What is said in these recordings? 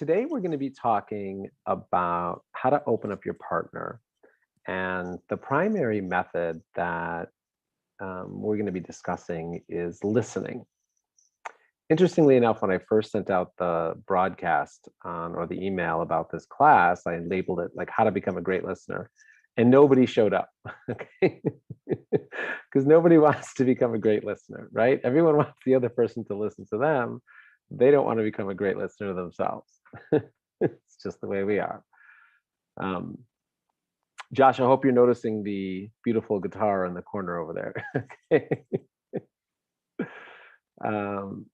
today we're going to be talking about how to open up your partner. And the primary method that we're going to be discussing is listening. Interestingly enough, when I first sent out the broadcast or the email about this class, I labeled it like how to become a great listener. And nobody showed up, okay? Because nobody wants to become a great listener, right? Everyone wants the other person to listen to them. They don't want to become a great listener themselves. It's just the way we are. Um, Josh, I hope you're noticing the beautiful guitar in the corner over there. Okay. um,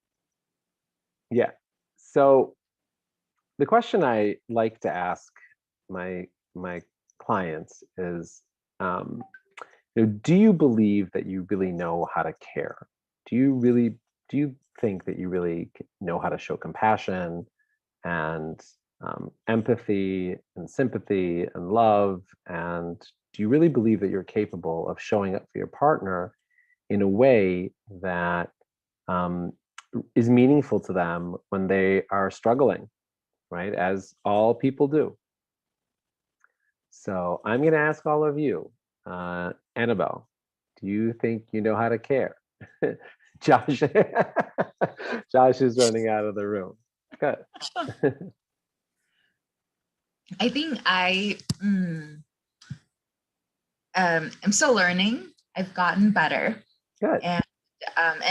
yeah. So the question I like to ask my clients is, do you believe that you really know how to care? Do you think that you really know how to show compassion and empathy and sympathy and love? And do you really believe that you're capable of showing up for your partner in a way that um, is meaningful to them when they are struggling, right? As all people do. So I'm going to ask all of you, Annabelle, do you think you know how to care? Josh, Josh is running out of the room. Good. I think I'm still learning. I've gotten better. Good. And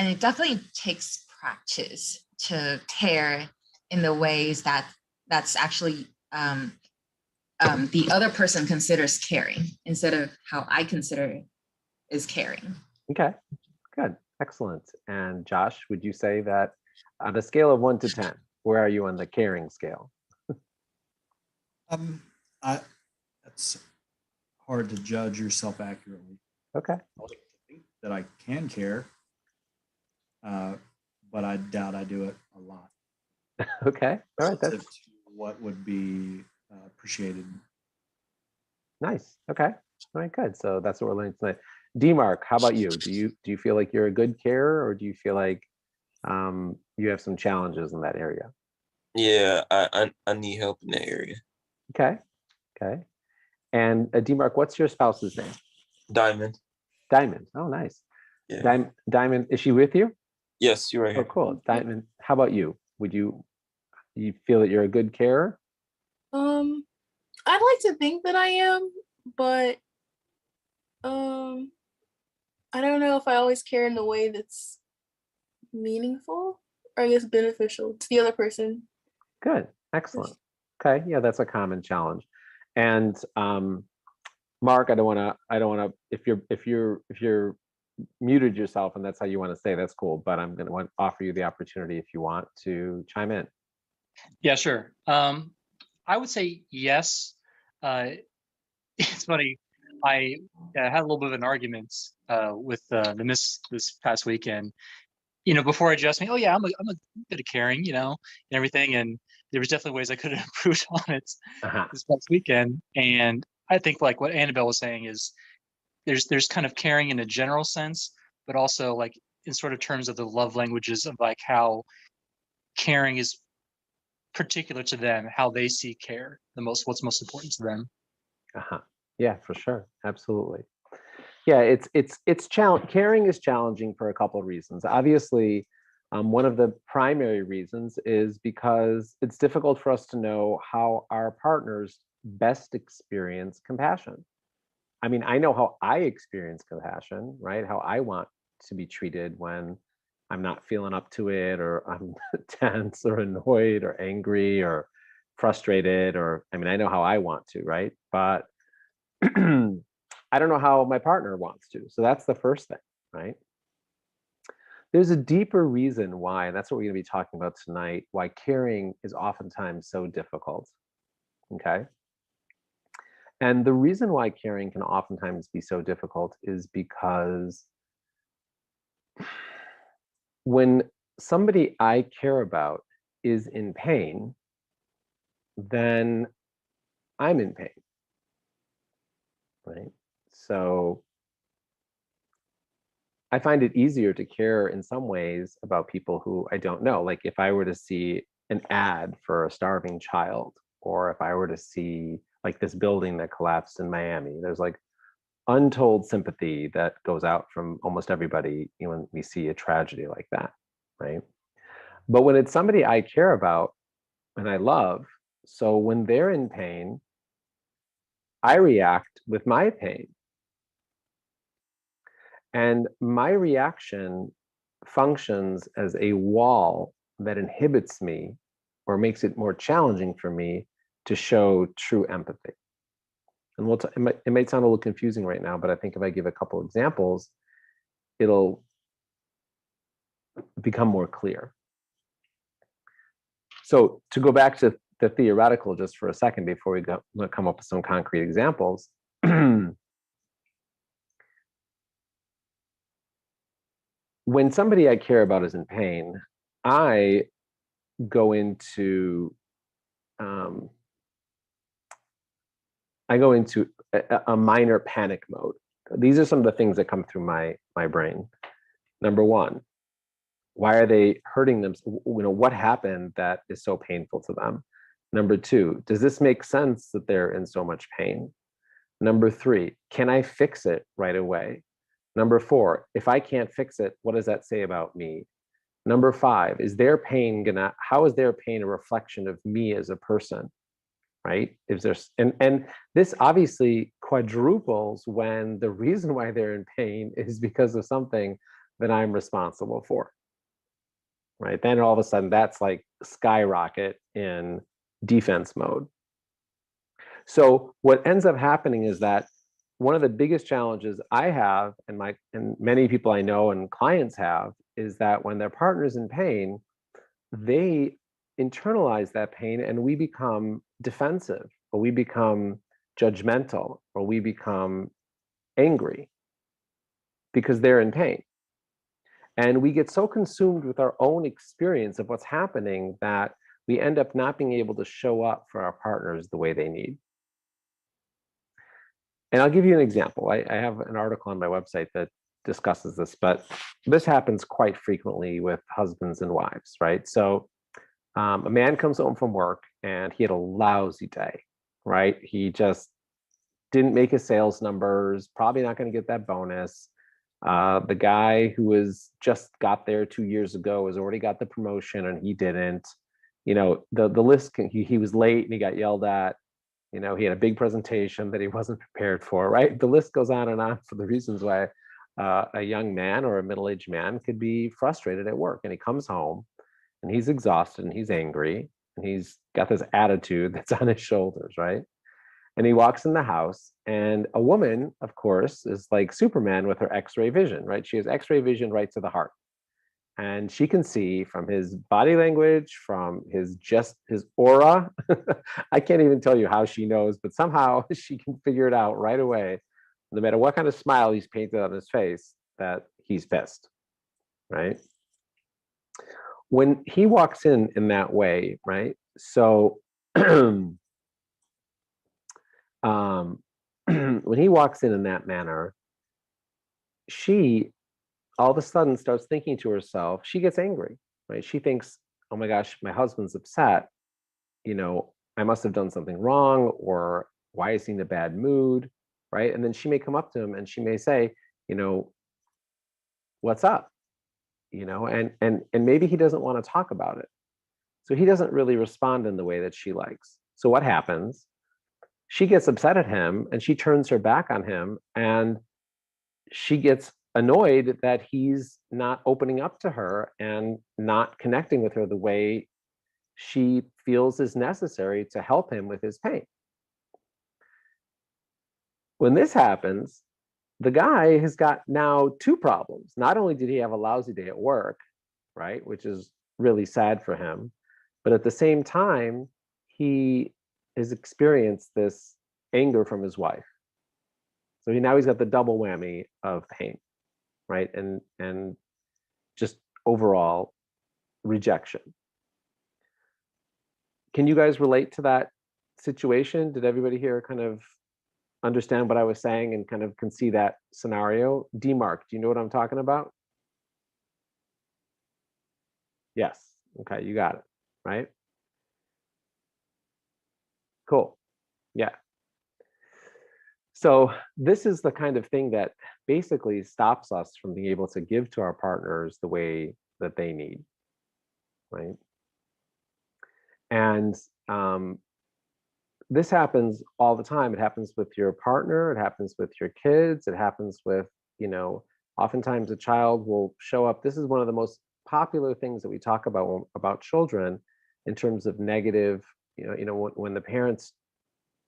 it definitely takes practice to care in the ways that's actually the other person considers caring instead of how I consider is caring. Okay, good, excellent. And Josh, would you say that on a scale of 1 to 10, where are you on the caring scale? That's hard to judge yourself accurately. Okay. I like to think that I can care, but I doubt I do it a lot. Okay, all right. Relative to what would be appreciated. Nice. Okay. All right, good. So that's what we're learning tonight. D-Mark, how about you? Do you feel like you're a good carer, or do you feel like you have some challenges in that area? Yeah, I need help in that area. Okay. Okay. And D-Mark, what's your spouse's name? Diamond. Diamond. Oh, nice. Yeah. Diamond, is she with you? Yes, you're right Oh, here. cool. Diamond, how about you? Would you feel that you're a good carer? I'd like to think that I am, but I don't know if I always care in a way that's meaningful or I guess beneficial to the other person. Good. Excellent. Okay. Yeah, that's a common challenge. And Mark, I don't want to, if you're muted yourself and that's how you want to say, that's cool, but I'm going to offer you the opportunity if you want to chime in. Yeah, sure. I would say yes. It's funny. I had a little bit of an argument with the miss this past weekend. Before I just me, oh yeah, I'm a bit of caring, and everything. And there was definitely ways I could have improved on it this past weekend. And I think like what Annabelle was saying is there's kind of caring in a general sense, but also like in sort of terms of the love languages of like how caring is particular to them, how they see care what's most important to them. Yeah, for sure. Absolutely. Yeah, it's caring is challenging for a couple of reasons. Obviously, one of the primary reasons is because it's difficult for us to know how our partners best experience compassion. I mean, I know how I experience compassion, right? How I want to be treated when I'm not feeling up to it, or I'm tense or annoyed or angry or frustrated, or I mean, I know how I want to, right? But I don't know how my partner wants to. So that's the first thing, right? There's a deeper reason why, and that's what we're going to be talking about tonight, why caring is oftentimes so difficult. Okay. And the reason why caring can oftentimes be so difficult is because when somebody I care about is in pain, then I'm in pain, right? So I find it easier to care in some ways about people who I don't know. Like if I were to see an ad for a starving child, or if I were to see like this building that collapsed in Miami, there's like untold sympathy that goes out from almost everybody, you know, when we see a tragedy like that, right? But when it's somebody I care about and I love, so when they're in pain, I react with my pain. And my reaction functions as a wall that inhibits me or makes it more challenging for me to show true empathy. And it might sound a little confusing right now, but I think if I give a couple examples, it'll become more clear. So to go back to the theoretical just for a second before we come up with some concrete examples. When somebody I care about is in pain, I go into a minor panic mode. These are some of the things that come through my brain. Number one, why are they hurting them? You know, what happened that is so painful to them? Number two, does this make sense that they're in so much pain? Number three, can I fix it right away? Number four, if I can't fix it, what does that say about me? Number five, how is their pain a reflection of me as a person? Right? If there's and this obviously quadruples when the reason why they're in pain is because of something that I'm responsible for. Right? Then all of a sudden that's like skyrocket in defense mode. So what ends up happening is that one of the biggest challenges I have and many people I know and clients have is that when their partner's in pain, they internalize that pain and we become defensive, or we become judgmental, or we become angry because they're in pain. And we get so consumed with our own experience of what's happening that we end up not being able to show up for our partners the way they need. And I'll give you an example. I have an article on my website that discusses this, but this happens quite frequently with husbands and wives, right? So a man comes home from work and he had a lousy day, right? He just didn't make his sales numbers, probably not going to get that bonus. The guy who was just got there 2 years ago has already got the promotion and he didn't. You know, the list, he was late and he got yelled at. You know, he had a big presentation that he wasn't prepared for, right? The list goes on and on for the reasons why a young man or a middle-aged man could be frustrated at work. And he comes home and he's exhausted and he's angry and he's got this attitude that's on his shoulders, right? And he walks in the house and a woman, of course, is like Superman with her X-ray vision, right? She has X-ray vision right to the heart. And she can see from his body language, from his aura. I can't even tell you how she knows, but somehow she can figure it out right away, no matter what kind of smile he's painted on his face, that he's pissed, right? When he walks in that way, right? So when he walks in that manner, she all of a sudden starts thinking to herself, she gets angry, right? She thinks, oh my gosh, my husband's upset. You know, I must have done something wrong, or why is he in a bad mood, right? And then she may come up to him and she may say, you know, what's up? You know, and maybe he doesn't want to talk about it. So he doesn't really respond in the way that she likes. So what happens? She gets upset at him and she turns her back on him and she gets annoyed that he's not opening up to her and not connecting with her the way she feels is necessary to help him with his pain. When this happens, the guy has got now two problems. Not only did he have a lousy day at work, right, which is really sad for him, but at the same time, he has experienced this anger from his wife. So now he's got the double whammy of pain, right? And just overall rejection. Can you guys relate to that situation? Did everybody here kind of understand what I was saying and kind of can see that scenario? D-Mark, do you know what I'm talking about? Yes. Okay, you got it, right? Cool. Yeah. So this is the kind of thing that basically stops us from being able to give to our partners the way that they need, right? And this happens all the time. It happens with your partner, it happens with your kids, it happens with, oftentimes a child will show up. This is one of the most popular things that we talk about children in terms of negative, when the parents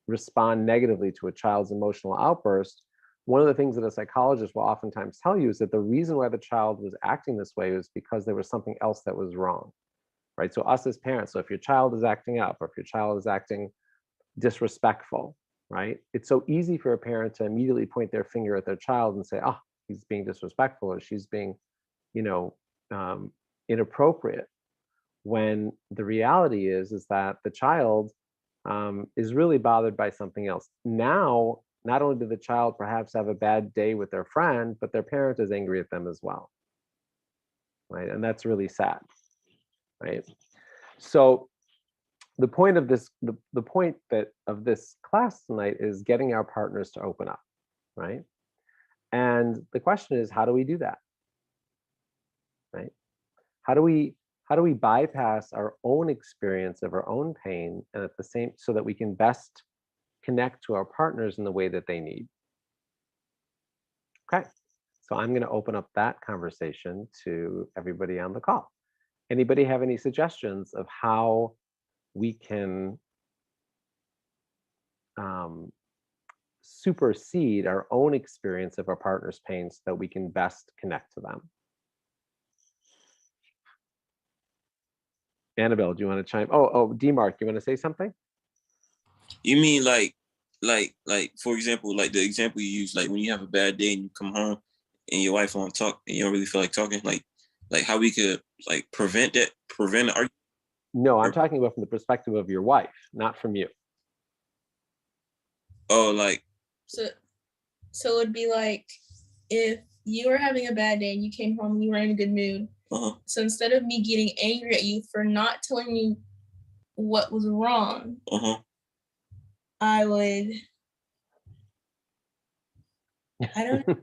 respond negatively to a child's emotional outburst. One of the things that a psychologist will oftentimes tell you is that the reason why the child was acting this way was because there was something else that was wrong, right? So us as parents, so if your child is acting up, or if your child is acting disrespectful, right? It's so easy for a parent to immediately point their finger at their child and say, oh, he's being disrespectful, or she's being, inappropriate. When the reality is that the child is really bothered by something else. Now, not only did the child perhaps have a bad day with their friend, but their parent is angry at them as well, right? And that's really sad, right? So the point of this, the point of this class tonight is getting our partners to open up, right? And the question is, how do we do that, right? How do we bypass our own experience of our own pain, and at the same, so that we can best connect to our partners in the way that they need? Okay, so I'm going to open up that conversation to everybody on the call. Anybody have any suggestions of how we can supersede our own experience of our partner's pain so that we can best connect to them? Annabelle, do you want to chime? Oh, D-Mark, you want to say something? You mean like for example, like the example you use, like when you have a bad day and you come home and your wife won't talk and you don't really feel like talking, like how we could like prevent an argument? No, I'm talking about from the perspective of your wife, not from you. Oh, like So it'd be like if you were having a bad day and you came home and you were in a good mood. So instead of me getting angry at you for not telling you what was wrong, I would. I don't know.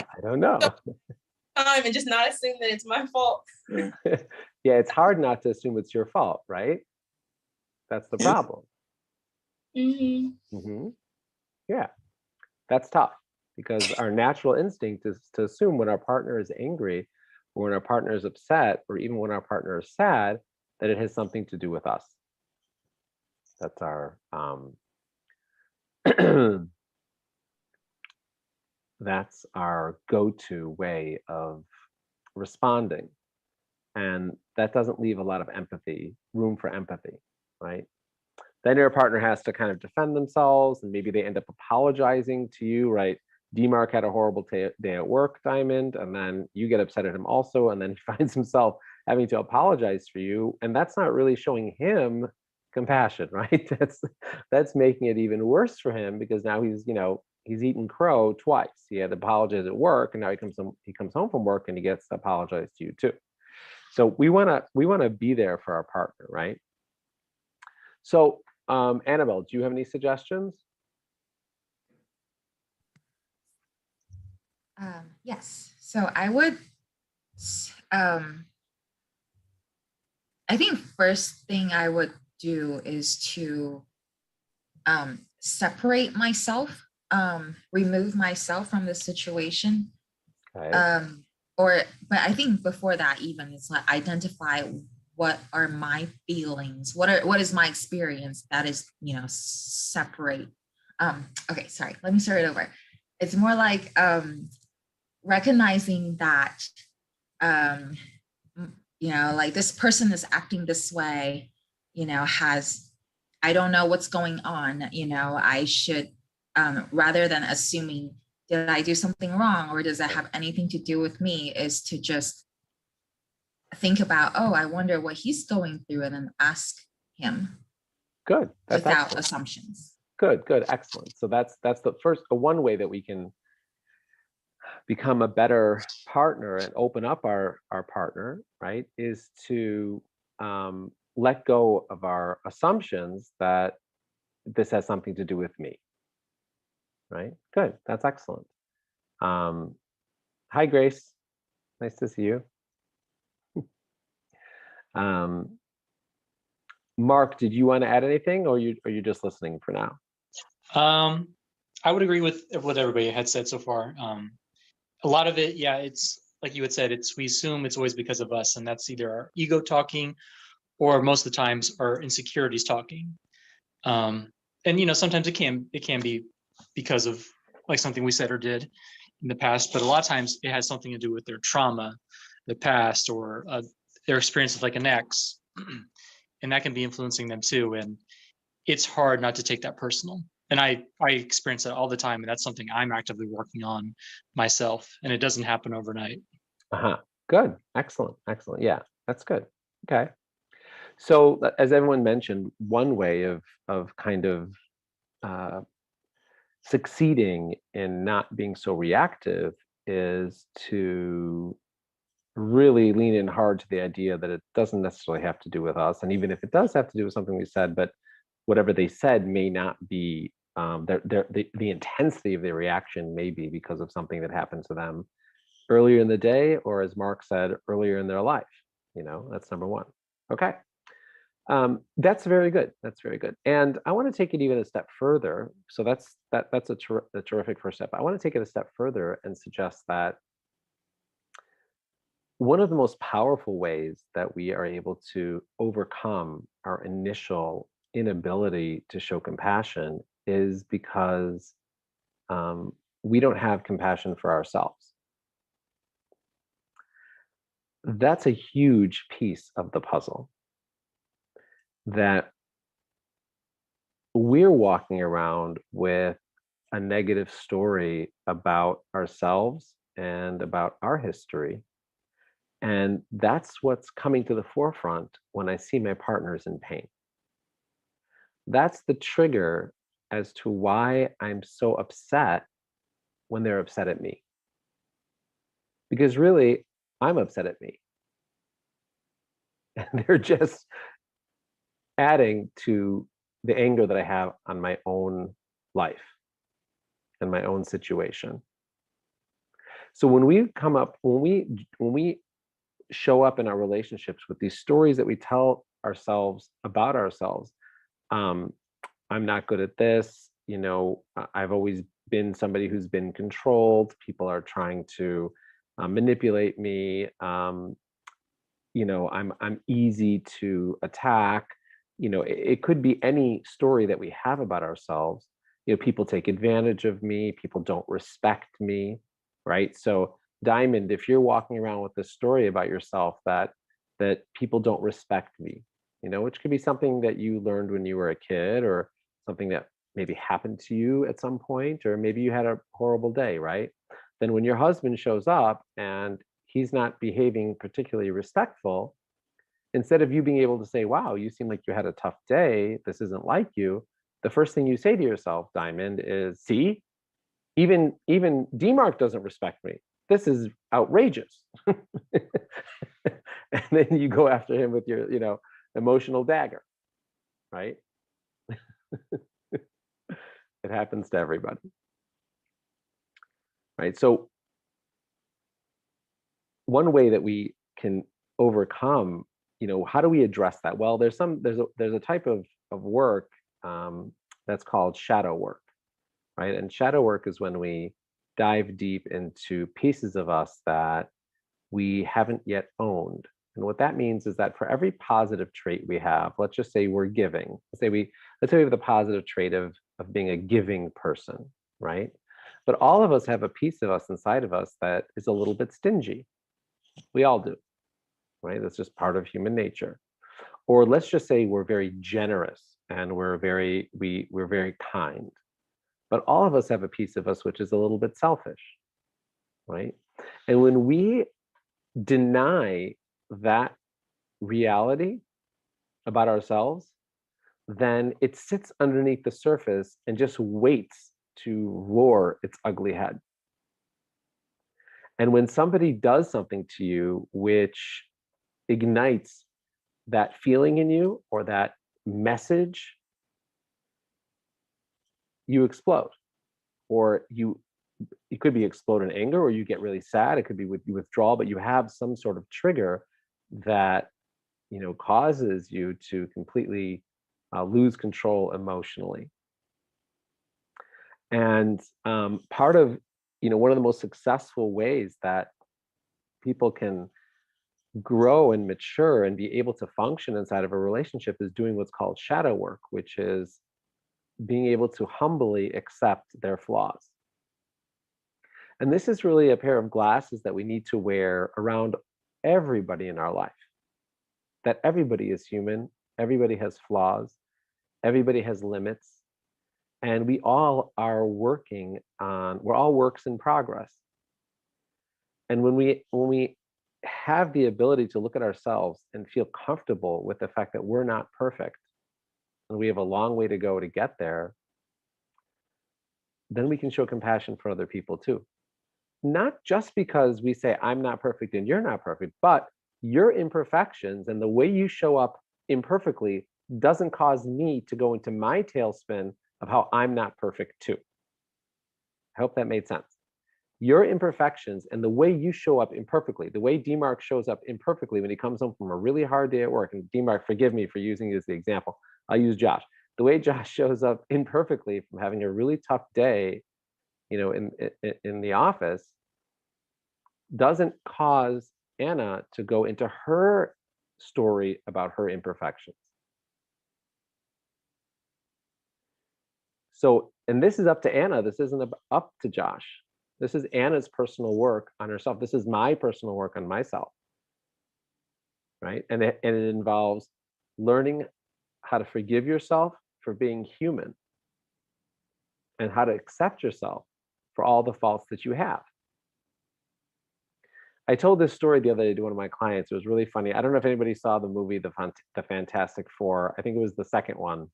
I don't know. Time and just not assume that it's my fault. Yeah, it's hard not to assume it's your fault, right? That's the problem. Yeah, that's tough, because our natural instinct is to assume when our partner is angry, or when our partner is upset, or even when our partner is sad, that it has something to do with us. That's our that's our go-to way of responding. And that doesn't leave a lot of room for empathy, right? Then your partner has to kind of defend themselves, and maybe they end up apologizing to you, right? D-Mark had a horrible day at work, Diamond, and then you get upset at him also, and then he finds himself having to apologize for you, and that's not really showing him compassion, right? That's making it even worse for him, because now he's eaten crow twice. He had to apologize at work, and now he comes home from work and he gets to apologize to you too. So we want to be there for our partner, right? So Annabelle, do you have any suggestions? Yes. So I would, I think first thing I would do is to separate myself, remove myself from the situation. Okay. But I think before that, even, it's like identify what are my feelings, what is my experience that is, separate. Okay, sorry, let me start it over. It's more like recognizing that, like this person is acting this way, I don't know what's going on, I should, rather than assuming, did I do something wrong, or does that have anything to do with me, is to just think about, oh, I wonder what he's going through, and then ask him. Good. That's without excellent. Assumptions. Good, excellent. So that's the one way that we can become a better partner and open up our partner, right, is to let go of our assumptions that this has something to do with me. Right? Good. That's excellent. Hi, Grace. Nice to see you. Mark, did you want to add anything, or are you just listening for now? I would agree with what everybody had said so far. A lot of it, yeah, it's like you had said, we assume it's always because of us, and that's either our ego talking, or most of the times our insecurities talking. And sometimes it can be because of like something we said or did in the past, but a lot of times it has something to do with their trauma, the past, or their experience with like an ex, and that can be influencing them too. And it's hard not to take that personal. And I experience that all the time, and that's something I'm actively working on myself, and it doesn't happen overnight. Good. Excellent. Yeah, that's good. Okay. So as everyone mentioned, one way of kind of succeeding in not being so reactive is to really lean in hard to the idea that it doesn't necessarily have to do with us. And even if it does have to do with something we said, but whatever they said may not be, the intensity of their reaction may be because of something that happened to them earlier in the day, or as Mark said, earlier in their life. That's number one. Okay. That's very good. And I want to take it even a step further. So that's a terrific first step. I want to take it a step further and suggest that one of the most powerful ways that we are able to overcome our initial inability to show compassion is because we don't have compassion for ourselves. That's a huge piece of the puzzle. That we're walking around with a negative story about ourselves and about our history. And that's what's coming to the forefront when I see my partners in pain. That's the trigger as to why I'm so upset when they're upset at me. Because really, I'm upset at me. And they're just adding to the anger that I have on my own life and my own situation. So when we show up in our relationships with these stories that we tell ourselves about ourselves, I'm not good at this, I've always been somebody who's been controlled, people are trying to manipulate me, I'm easy to attack. It could be any story that we have about ourselves. People take advantage of me, people don't respect me, right? So Diamond, if you're walking around with this story about yourself that people don't respect me, which could be something that you learned when you were a kid, or something that maybe happened to you at some point, or maybe you had a horrible day, right? Then when your husband shows up and he's not behaving particularly respectful, instead of you being able to say, wow, you seem like you had a tough day, this isn't like you, the first thing you say to yourself, Diamond, is, see, even D-Mark doesn't respect me. This is outrageous. And then you go after him with your, emotional dagger, right? It happens to everybody. Right? So one way that we can overcome, how do we address that? Well, there's a type of work that's called shadow work, right? And shadow work is when we dive deep into pieces of us that we haven't yet owned. And what that means is that for every positive trait we have, let's just say we're giving. Let's say we have the positive trait of being a giving person, right? But all of us have a piece of us inside of us that is a little bit stingy. We all do, right? That's just part of human nature. Or let's just say we're very generous and we're very kind. But all of us have a piece of us which is a little bit selfish, right? And when we deny that reality about ourselves, then it sits underneath the surface and just waits to roar its ugly head. And when somebody does something to you which ignites that feeling in you, or that message you explode, or you could be explode in anger, or you get really sad. It could be you withdraw, but you have some sort of trigger that causes you to completely lose control emotionally. And part of one of the most successful ways that people can grow and mature and be able to function inside of a relationship is doing what's called shadow work, which is being able to humbly accept their flaws. And this is really a pair of glasses that we need to wear around everybody in our life. That everybody is human, everybody has flaws, everybody has limits, and we're all works in progress. And when we have the ability to look at ourselves and feel comfortable with the fact that we're not perfect and we have a long way to go to get there, then we can show compassion for other people too. Not just because we say, I'm not perfect and you're not perfect, but your imperfections and the way you show up imperfectly doesn't cause me to go into my tailspin of how I'm not perfect too. I hope that made sense. Your imperfections and the way you show up imperfectly, the way DMARC shows up imperfectly when he comes home from a really hard day at work, and DMARC, forgive me for using you as the example, I'll use Josh. The way Josh shows up imperfectly from having a really tough day, in the office, doesn't cause Anna to go into her story about her imperfections. So, and this is up to Anna. This isn't up to Josh. This is Anna's personal work on herself. This is my personal work on myself, right? And it involves learning how to forgive yourself for being human and how to accept yourself for all the faults that you have. I told this story the other day to one of my clients. It was really funny. I don't know if anybody saw the movie, The Fantastic Four. I think it was the second one.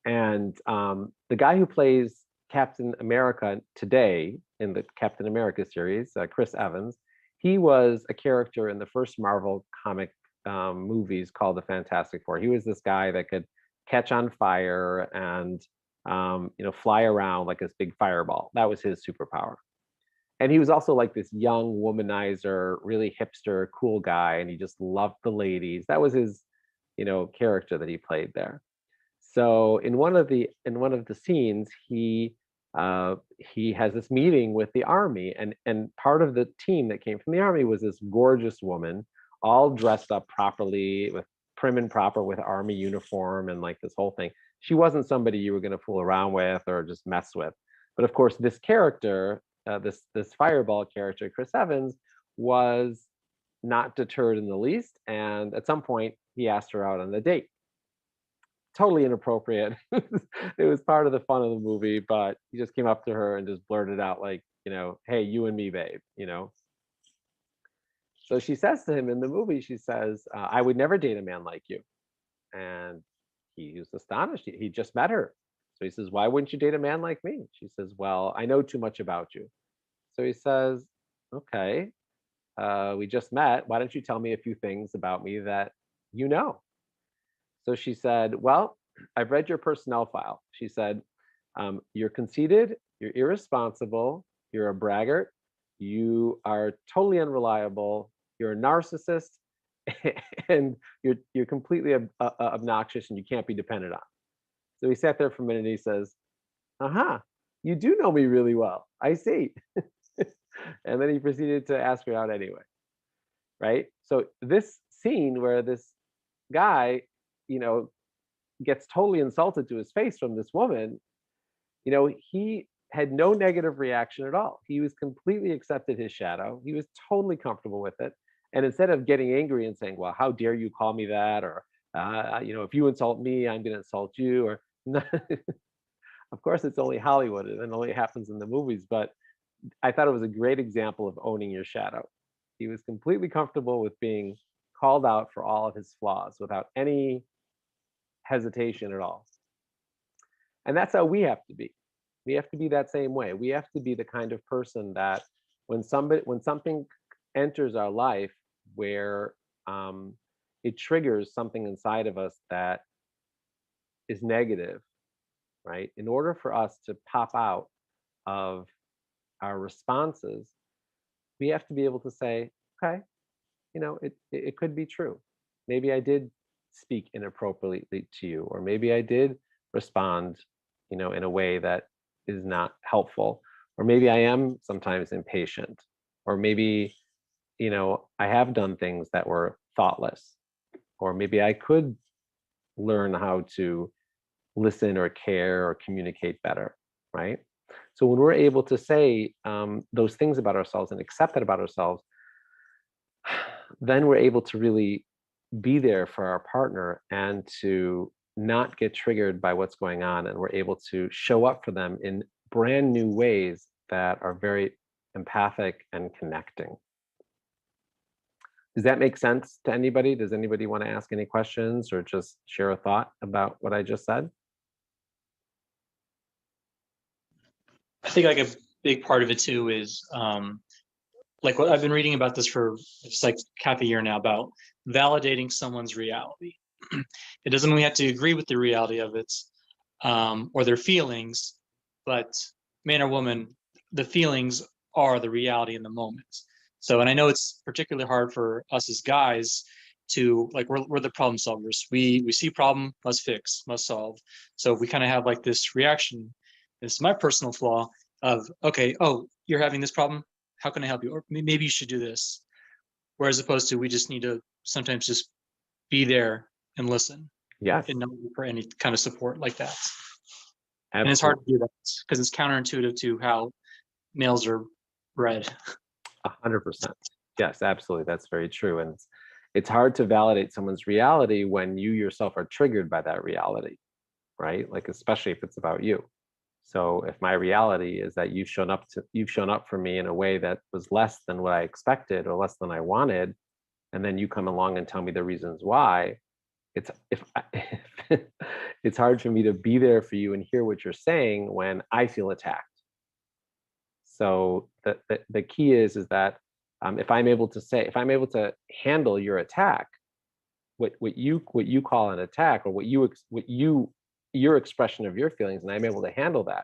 And the guy who plays Captain America today in the Captain America series, Chris Evans, he was a character in the first Marvel comic movies called The Fantastic Four. He was this guy that could catch on fire and fly around like this big fireball. That was his superpower. And he was also like this young womanizer, really hipster, cool guy, and he just loved the ladies. That was his, character that he played there. So in one of the scenes, he has this meeting with the army, and part of the team that came from the army was this gorgeous woman, all dressed up properly with prim and proper with army uniform and like this whole thing. She wasn't somebody you were going to fool around with or just mess with. But of course, this character, this fireball character, Chris Evans, was not deterred in the least. And at some point, he asked her out on a date. Totally inappropriate. It was part of the fun of the movie, but he just came up to her and just blurted out like, hey, you and me, babe, So she says to him in the movie, she says, I would never date a man like you. And he was astonished. He just met her. So he says, why wouldn't you date a man like me? She says, well, I know too much about you. So he says, okay, we just met. Why don't you tell me a few things about me that you know? So she said, well, I've read your personnel file. She said, you're conceited, you're irresponsible, you're a braggart, you are totally unreliable, you're a narcissist, and you're completely obnoxious and you can't be depended on. So he sat there for a minute and he says, you do know me really well. I see. And then he proceeded to ask her out anyway. Right? So this scene where this guy, gets totally insulted to his face from this woman, he had no negative reaction at all. He was completely accepted his shadow. He was totally comfortable with it. And instead of getting angry and saying, well, how dare you call me that? Or, if you insult me, I'm going to insult you. Or, of course, it's only Hollywood and it only happens in the movies. But I thought it was a great example of owning your shadow. He was completely comfortable with being called out for all of his flaws without any hesitation at all. And that's how we have to be. We have to be that same way. We have to be the kind of person that when something enters our life where it triggers something inside of us that is negative, right? In order for us to pop out of our responses, we have to be able to say, okay, it could be true. Maybe I did speak inappropriately to you, or maybe I did respond, in a way that is not helpful, or maybe I am sometimes impatient, or maybe, I have done things that were thoughtless, or maybe I could learn how to listen or care or communicate better, right? So when we're able to say those things about ourselves and accept that about ourselves, then we're able to really be there for our partner and to not get triggered by what's going on. And we're able to show up for them in brand new ways that are very empathic and connecting. Does that make sense to anybody? Does anybody want to ask any questions or just share a thought about what I just said? I think like a big part of it too is like what I've been reading about this for just like half a year now about validating someone's reality. It doesn't mean we have to agree with the reality of it or their feelings, but man or woman, the feelings are the reality in the moment. So, and I know it's particularly hard for us as guys to like we're the problem solvers. We see problem, must fix, must solve. So we kind of have like this reaction. This is my personal flaw of okay, oh, you're having this problem. How can I help you? Or maybe you should do this. Whereas opposed to we just need to sometimes just be there and listen Yes, and not look for any kind of support like that. And it's absolutely. hard to do that because it's counterintuitive to how males are bred. 100%. Yes, absolutely. That's very true. And it's hard to validate someone's reality when you yourself are triggered by that reality, right? Like especially if it's about you. So if my reality is that you've shown up for me in a way that was less than what I expected or less than I wanted, and then you come along and tell me the reasons why, it's hard for me to be there for you and hear what you're saying when I feel attacked. So the key is that if I'm able to handle your attack, what you call an attack, or your expression of your feelings, and I'm able to handle that,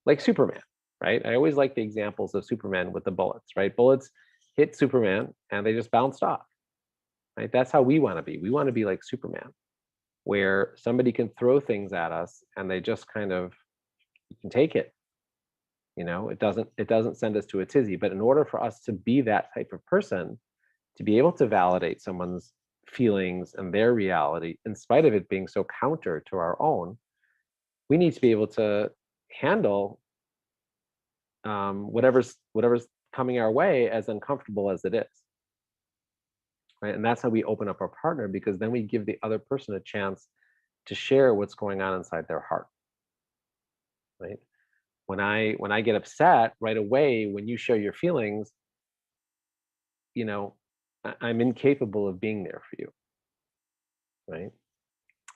like Superman, right? I always like the examples of Superman with the bullets, right? Bullets hit Superman and they just bounced off, right? That's how we want to be. We want to be like Superman, where somebody can throw things at us and they just kind of, you can take it. It doesn't send us to a tizzy. But in order for us to be that type of person, to be able to validate someone's feelings and their reality, in spite of it being so counter to our own, we need to be able to handle whatever's coming our way, as uncomfortable as it is. Right. And that's how we open up our partner, because then we give the other person a chance to share what's going on inside their heart. Right. When I get upset right away, when you share your feelings, I'm incapable of being there for you. Right.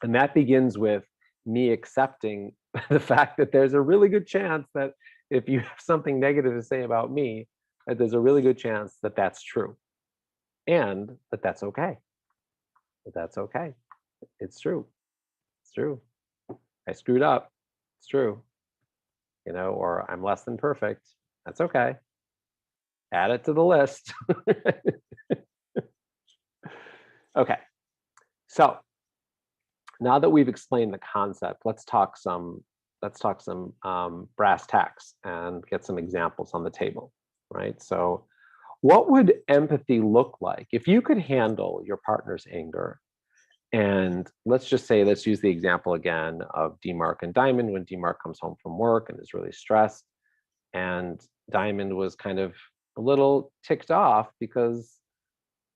And that begins with me accepting the fact that there's a really good chance that if you have something negative to say about me, that there's a really good chance that that's true, and that that's okay. That's okay. It's true. It's true. I screwed up. It's true. Or I'm less than perfect. That's okay. Add it to the list. Okay. So now that we've explained the concept, let's talk some brass tacks and get some examples on the table, right? So what would empathy look like if you could handle your partner's anger? And let's use the example again of D-Mark and Diamond, when D-Mark comes home from work and is really stressed, and Diamond was kind of a little ticked off because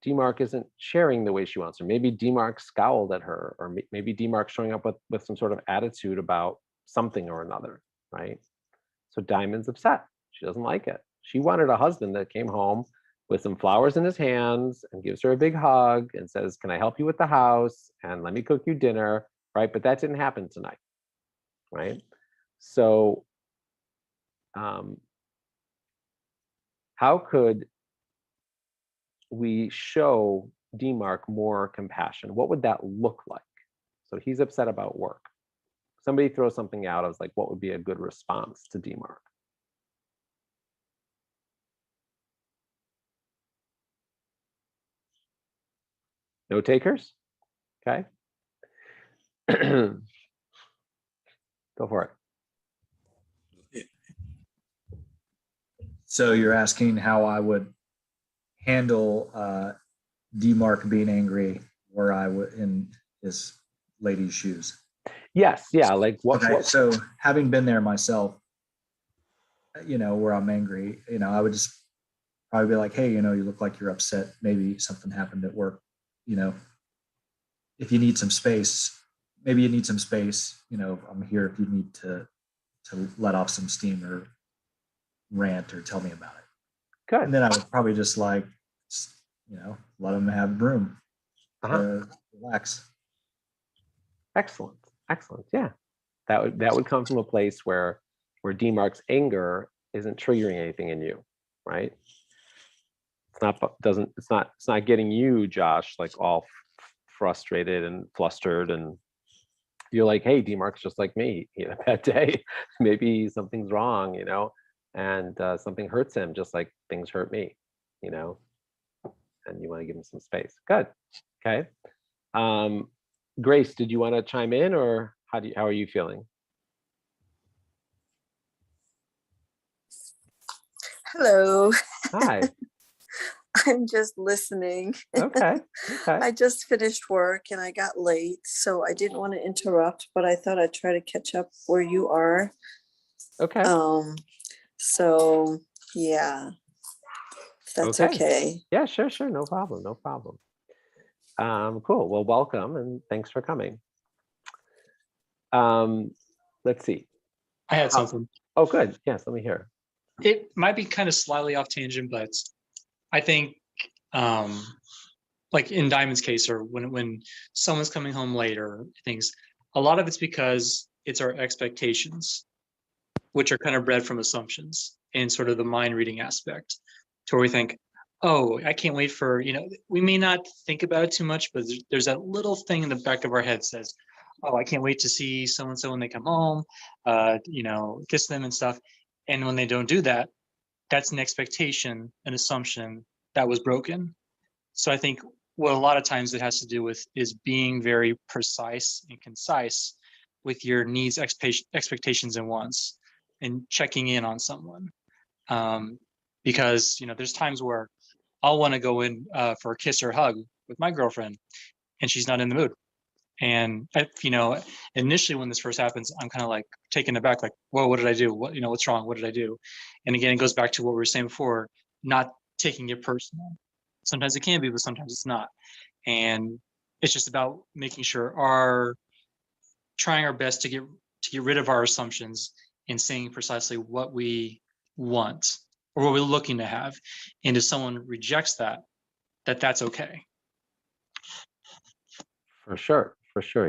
D-Mark isn't sharing the way she wants, or maybe D-Mark scowled at her, or maybe D-Mark showing up with some sort of attitude about something or another, right? So Diamond's upset. She doesn't like it. She wanted a husband that came home with some flowers in his hands and gives her a big hug and says, "Can I help you with the house? And let me cook you dinner," right? But that didn't happen tonight, right? So how could we show D-Mark more compassion? What would that look like? So he's upset about work. somebody throws something out as like, what would be a good response to DMARC? No takers? Okay. Go for it. So you're asking how I would handle DMARC being angry where I would in his lady's shoes. Yes, yeah, like what? Okay, so having been there myself, where I'm angry, I would just probably be like, hey, you look like you're upset. Maybe something happened at work. If you need some space, maybe you need some space. I'm here if you need to let off some steam or rant or tell me about it. Good. And then I would probably just let them have room to relax. Excellent. Yeah, that would come from a place where DMARC's anger isn't triggering anything in you, right? It's not getting you, Josh, like all frustrated and flustered, and you're like, hey, DMARC's just like me. He had a bad day. Maybe something's wrong, and something hurts him just like things hurt me, and you want to give him some space. Good. Okay. Grace, did you want to chime in, or how are you feeling? Hello. Hi. I'm just listening. Okay. I just finished work and I got late, so I didn't want to interrupt, but I thought I'd try to catch up where you are. Okay. So yeah, if that's okay. Yeah, sure. No problem. Cool. Well, welcome and thanks for coming. Let's see. I had something. Oh, good. Yes, let me hear. It might be kind of slightly off tangent, but I think like in Diamond's case, or when someone's coming home late or things, a lot of it's because it's our expectations, which are kind of bred from assumptions and sort of the mind reading aspect, to where we think, oh, I can't wait for, we may not think about it too much, but there's that little thing in the back of our head says, oh, I can't wait to see so-and-so when they come home, kiss them and stuff. And when they don't do that, that's an expectation, an assumption that was broken. So I think what a lot of times it has to do with is being very precise and concise with your needs, expectations, and wants, and checking in on someone. Because, there's times where I'll want to go in for a kiss or hug with my girlfriend and she's not in the mood. And, initially when this first happens, I'm kind of like taken aback, like, whoa, what did I do? What's wrong? What did I do? And again, it goes back to what we were saying before, not taking it personal. Sometimes it can be, but sometimes it's not. And it's just about making sure trying our best to get rid of our assumptions and saying precisely what we want or what we're looking to have. And if someone rejects that's okay. For sure.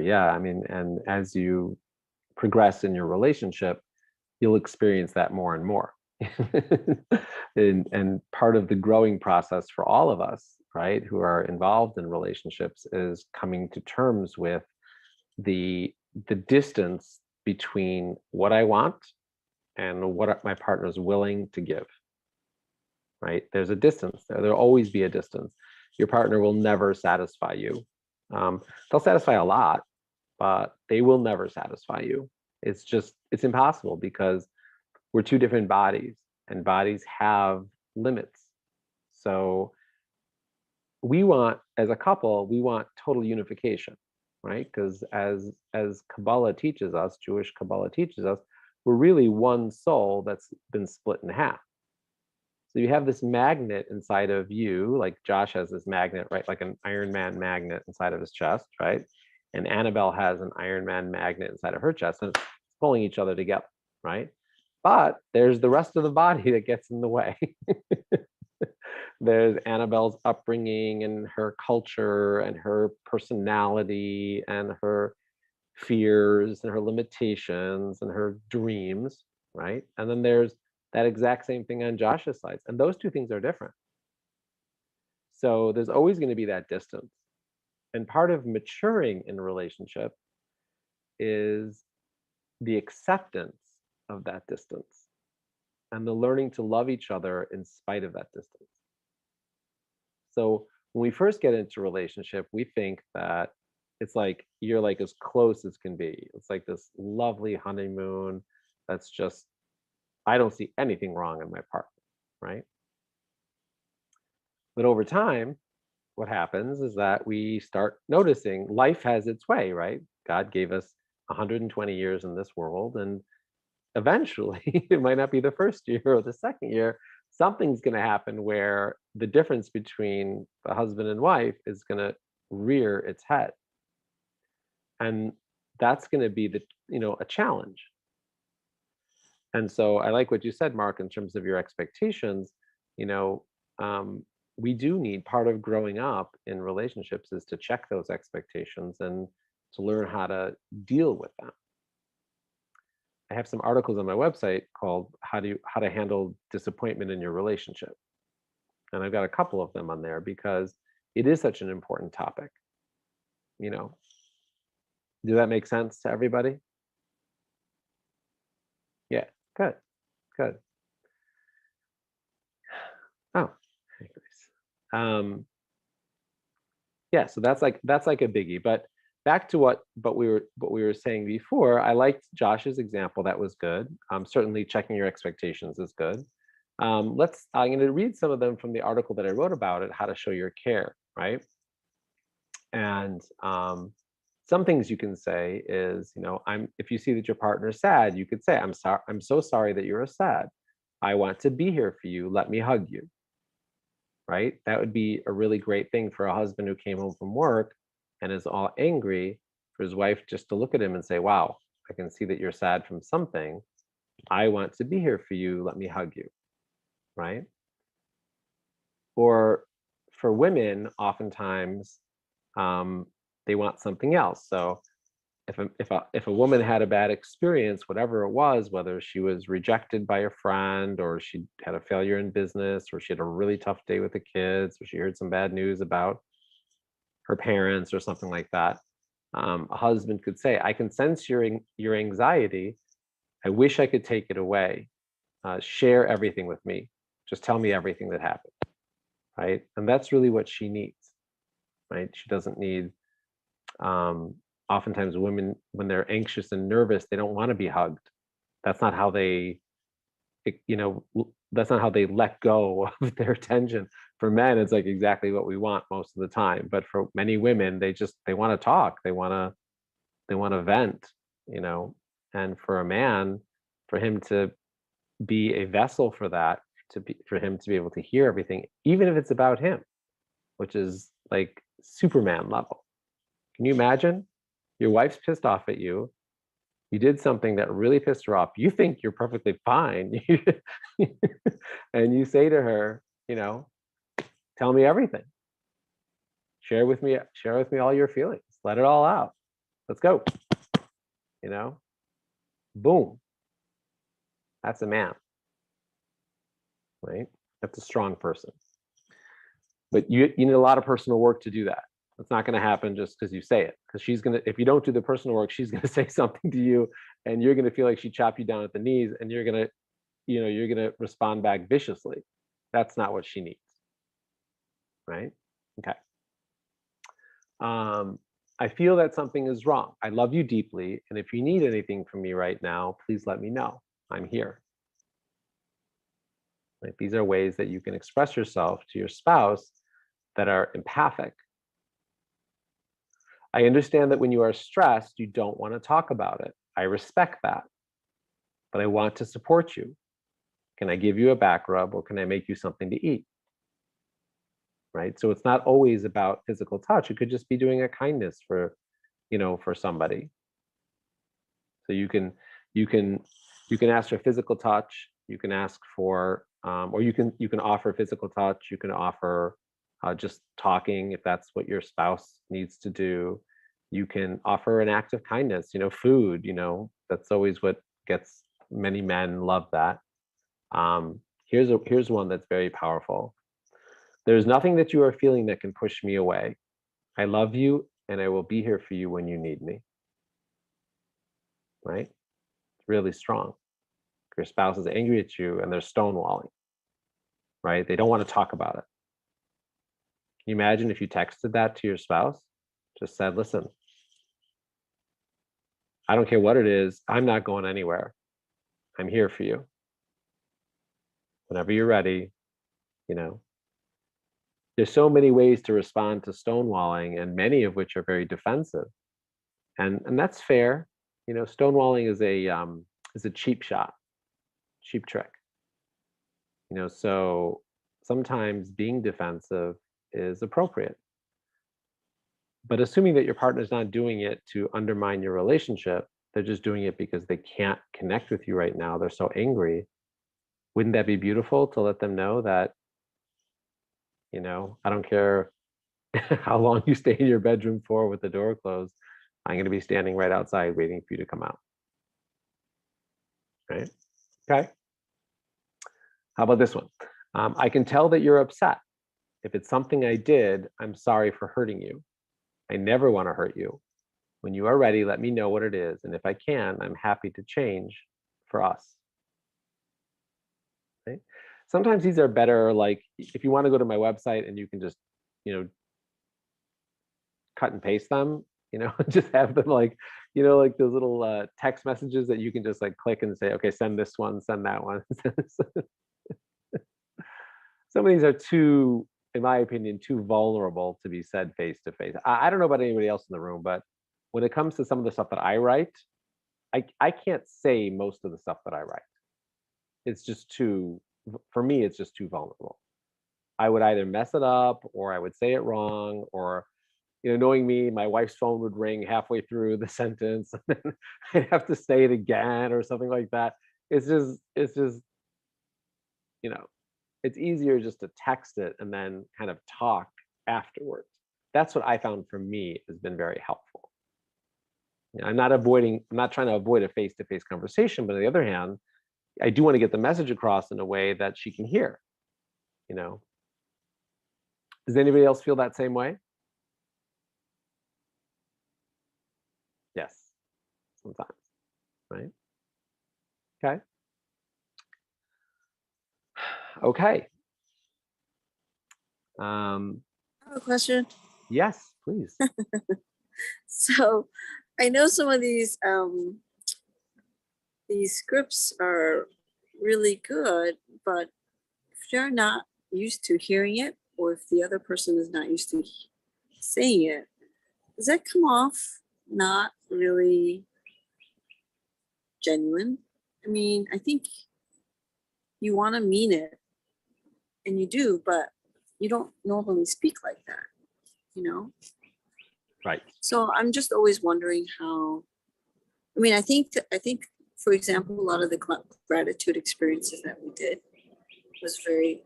Yeah. I mean, and as you progress in your relationship, you'll experience that more and more. and part of the growing process for all of us, right, who are involved in relationships, is coming to terms with the distance between what I want and what my partner is willing to give. Right? There's a distance there. There'll always be a distance. Your partner will never satisfy you. They'll satisfy a lot, but they will never satisfy you. It's impossible, because we're two different bodies, and bodies have limits. So as a couple, we want total unification, right? Because as Kabbalah teaches us, Jewish Kabbalah teaches us, we're really one soul that's been split in half. So you have this magnet inside of you, like Josh has this magnet, right? Like an Iron Man magnet inside of his chest, right? And Annabelle has an Iron Man magnet inside of her chest, and it's pulling each other together, right? But there's the rest of the body that gets in the way. There's Annabelle's upbringing and her culture and her personality and her fears and her limitations and her dreams, right? And then there's that exact same thing on Josh's side. And those two things are different. So there's always going to be that distance. And part of maturing in a relationship is the acceptance of that distance and the learning to love each other in spite of that distance. So when we first get into a relationship, we think that it's like you're like as close as can be. It's like this lovely honeymoon that's just, I don't see anything wrong in my partner, right? But over time, what happens is that we start noticing life has its way, right? God gave us 120 years in this world, and eventually, it might not be the first year or the second year, something's going to happen where the difference between the husband and wife is going to rear its head. And that's going to be a challenge. And so I like what you said, Mark, in terms of your expectations. You know, we do need, part of growing up in relationships is to check those expectations and to learn how to deal with them. I have some articles on my website called how to handle disappointment in your relationship. And I've got a couple of them on there because it is such an important topic. You know, does that make sense to everybody? Yeah, good, good. Oh, hey, Grace. Yeah, so that's like a biggie. But back to what we were saying before, I liked Josh's example. That was good. Certainly checking your expectations is good. I'm going to read some of them from the article that I wrote about it, how to show your care, right? And some things you can say is, if you see that your partner is sad, you could say, I'm so sorry that you're sad. I want to be here for you. Let me hug you. Right? That would be a really great thing for a husband who came home from work and is all angry, for his wife just to look at him and say, wow, I can see that you're sad from something. I want to be here for you. Let me hug you. Right? Or for women, oftentimes they want something else. So if a woman had a bad experience, whatever it was, whether she was rejected by a friend, or she had a failure in business, or she had a really tough day with the kids, or she heard some bad news about her parents or something like that, a husband could say, I can sense your anxiety. I wish I could take it away. Share everything with me. Just tell me everything that happened. Right? And that's really what she needs. Right? She doesn't need oftentimes women, when they're anxious and nervous, they don't want to be hugged. That's not how they that's not how they let go of their tension. For men, it's like exactly what we want most of the time, but for many women, they want to talk, they want to vent. And for a man, for him to be a vessel for that, for him to be able to hear everything, even if it's about him, which is like Superman level. Can you imagine? Your wife's pissed off at you. You did something that really pissed her off. You think you're perfectly fine. And you say to her, tell me everything. Share with me all your feelings. Let it all out. Let's go. Boom. That's a man. Right? That's a strong person. But you need a lot of personal work to do that. It's not going to happen just because you say it, because if you don't do the personal work, she's going to say something to you and you're going to feel like she chopped you down at the knees, and you're going to respond back viciously. That's not what she needs. Right? Okay. I feel that something is wrong. I love you deeply. And if you need anything from me right now, please let me know. I'm here. Right? These are ways that you can express yourself to your spouse that are empathic. I understand that when you are stressed, you don't want to talk about it. I respect that, but I want to support you. Can I give you a back rub, or can I make you something to eat? Right? So it's not always about physical touch. It could just be doing a kindness for somebody. So you can ask for physical touch. You can ask for, or you can offer physical touch. You can offer just talking, if that's what your spouse needs to do. You can offer an act of kindness, food, that's always what gets many men love that. Here's one that's very powerful. There's nothing that you are feeling that can push me away. I love you, and I will be here for you when you need me. Right? really strong. Your spouse is angry at you and they're stonewalling, right? They don't want to talk about it. Can you imagine if you texted that to your spouse? Just said, listen, I don't care what it is. I'm not going anywhere. I'm here for you. Whenever you're ready, you know. There's so many ways to respond to stonewalling, and many of which are very defensive. And that's fair. You know, stonewalling is a cheap shot, cheap trick. You know, so sometimes being defensive is appropriate. But assuming that your partner's not doing it to undermine your relationship, they're just doing it because they can't connect with you right now. They're so angry. Wouldn't that be beautiful to let them know that, you know, I don't care how long you stay in your bedroom for with the door closed, I'm going to be standing right outside waiting for you to come out. Right? Okay. How about this one? I can tell that you're upset. If it's something I did, I'm sorry for hurting you. I never want to hurt you. When you are ready, let me know what it is. And if I can, I'm happy to change for us. Right? Sometimes these are better, like if you want to go to my website and you can just, you know, cut and paste them, you know, just have them like, you know, like those little text messages that you can just like click and say, okay, send this one, send that one. Some of these are too, in my opinion, too vulnerable to be said face to face. I don't know about anybody else in the room, but when it comes to some of the stuff that I write, I can't say most of the stuff that I write. It's just too, for me, it's just too vulnerable. I would either mess it up or I would say it wrong, or, you know, knowing me, my wife's phone would ring halfway through the sentence and then I'd have to say it again or something like that. It's just, you know, it's easier just to text it and then kind of talk afterwards. That's what I found for me has been very helpful. You know, I'm not trying to avoid a face-to-face conversation, but on the other hand, I do want to get the message across in a way that she can hear, you know. Does anybody else feel that same way? Yes, sometimes, right? Okay. Okay. I have a question. Yes, please. So I know some of these scripts are really good, but if you're not used to hearing it, or if the other person is not used to saying it, does that come off not really genuine? I mean, I think you want to mean it, and you do, but you don't normally speak like that, you know? Right. So I'm just always wondering how, I mean, I think, for example, a lot of the gratitude experiences that we did was very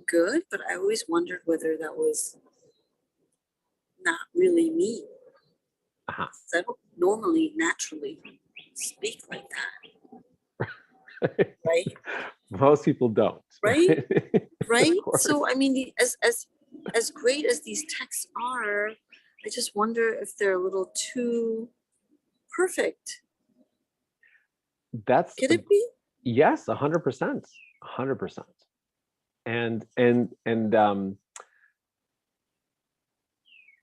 good, but I always wondered whether that was not really me. Uh-huh. 'Cause I don't normally naturally speak like that, right? Most people don't. Right? Of Right? course. So I mean, as great as these texts are, I just wonder if they're a little too perfect. That's Could it be? yes, 100%, 100%. And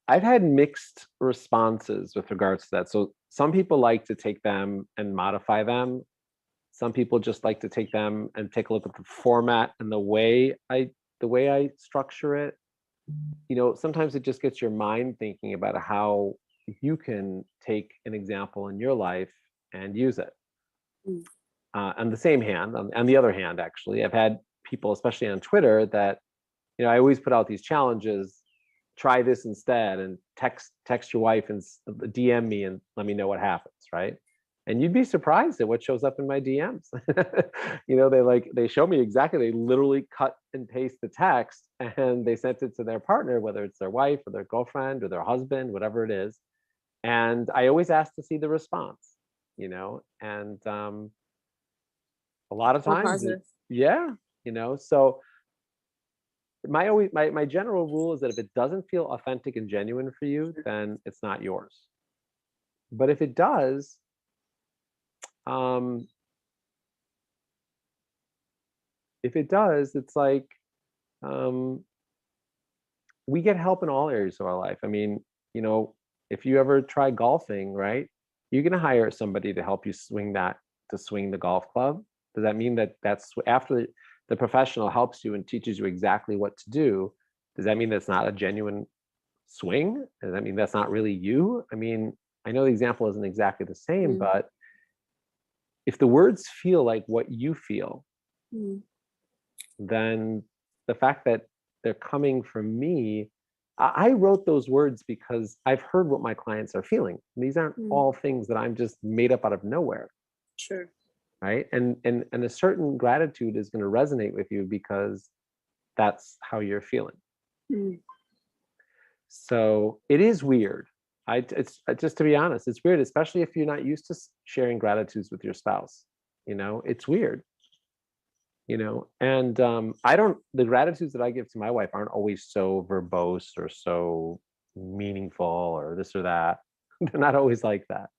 I've had mixed responses with regards to that. So some people like to take them and modify them. Some people just like to take them and take a look at the format and the way I structure it. You know, sometimes it just gets your mind thinking about how you can take an example in your life and use it. Mm. On the same hand, on the other hand, actually, I've had people, especially on Twitter, that, you know, I always put out these challenges. Try this instead, and text your wife and DM me and let me know what happens, right? And you'd be surprised at what shows up in my DMs. You know, they show me exactly, they literally cut and paste the text and they sent it to their partner, whether it's their wife or their girlfriend or their husband, whatever it is. And I always ask to see the response, you know, and a lot of More times, positive. yeah, you know, so my general rule is that if it doesn't feel authentic and genuine for you, then it's not yours. But if it does, if it does, it's like, we get help in all areas of our life. I mean, you know, if you ever try golfing, right? You're going to hire somebody to help you swing the golf club. Does that mean that that's after the professional helps you and teaches you exactly what to do? Does that mean that's not a genuine swing? Does that mean that's not really you? I mean, I know the example isn't exactly the same, Mm. but if the words feel like what you feel, Mm. then the fact that they're coming from me, I wrote those words because I've heard what my clients are feeling. These aren't Mm. all things that I'm just made up out of nowhere, Sure. right? And a certain gratitude is going to resonate with you because that's how you're feeling. Mm. So it is weird. It's just, to be honest, it's weird, especially if you're not used to sharing gratitudes with your spouse. You know, it's weird. You know, and the gratitudes that I give to my wife aren't always so verbose or so meaningful or this or that. They're not always like that.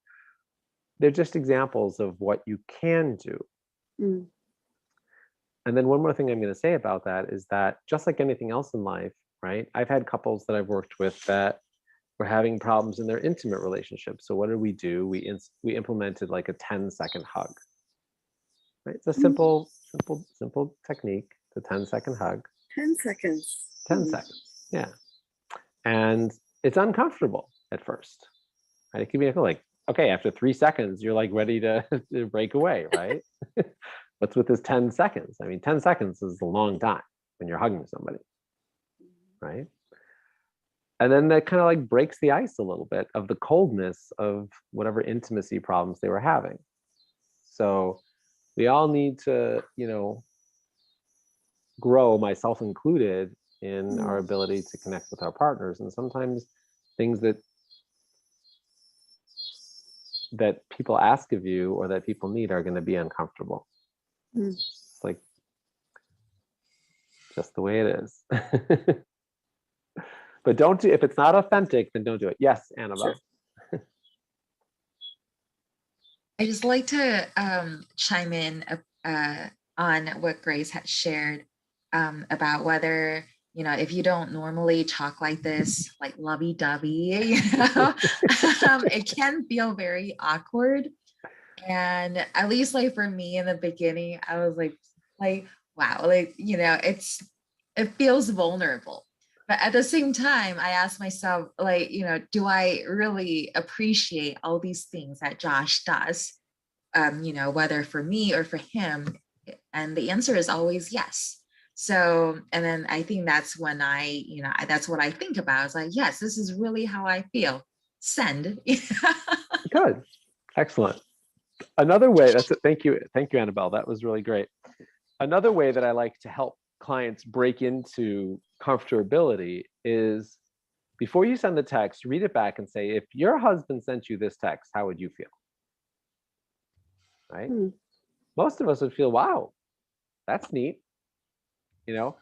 They're just examples of what you can do. Mm. And then one more thing I'm going to say about that is that just like anything else in life, right? I've had couples that I've worked with that were having problems in their intimate relationship. So what did we do? We implemented like a 10-second hug. Right? It's a simple technique. It's a 10-second hug. 10 seconds. 10 seconds. Yeah. And it's uncomfortable at first. Right? It can be like, okay, after 3 seconds, you're like ready to break away, right? What's with this 10 seconds? I mean, 10 seconds is a long time when you're hugging somebody, right? And then that kind of like breaks the ice a little bit of the coldness of whatever intimacy problems they were having. So we all need to, you know, grow, myself included, in our ability to connect with our partners. And sometimes things that people ask of you or that people need are going to be uncomfortable. Mm. It's like just the way it is. But don't do, if it's not authentic, then don't do it. Yes, Annabelle. Sure. I just like to chime in on what Grace had shared about whether, you know, if you don't normally talk like this, like lovey-dovey, you know, it can feel very awkward. And at least like for me in the beginning, I was like, wow, like, you know, it feels vulnerable. But at the same time, I asked myself, like, you know, do I really appreciate all these things that Josh does? You know, whether for me or for him. And the answer is always yes. So, and then I think that's when you know, that's what I think about. It's like, yes, this is really how I feel. Send. Good. Excellent. Another way, that's it. Thank you, Annabelle. That was really great. Another way that I like to help clients break into comfortability is before you send the text, read it back and say, if your husband sent you this text, how would you feel? Right? Mm. Most of us would feel, wow, that's neat. You know,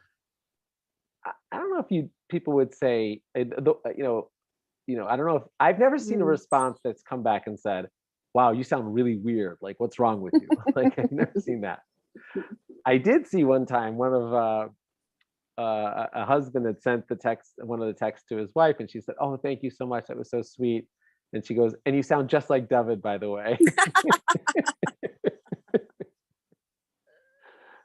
I don't know if people would say, you know, I don't know if I've never seen a response that's come back and said, wow, you sound really weird. Like, what's wrong with you? Like, I've never seen that. I did see one time one of a husband had sent one of the texts to his wife, and she said, "Oh, thank you so much. That was so sweet." And she goes, "And you sound just like David, by the way,"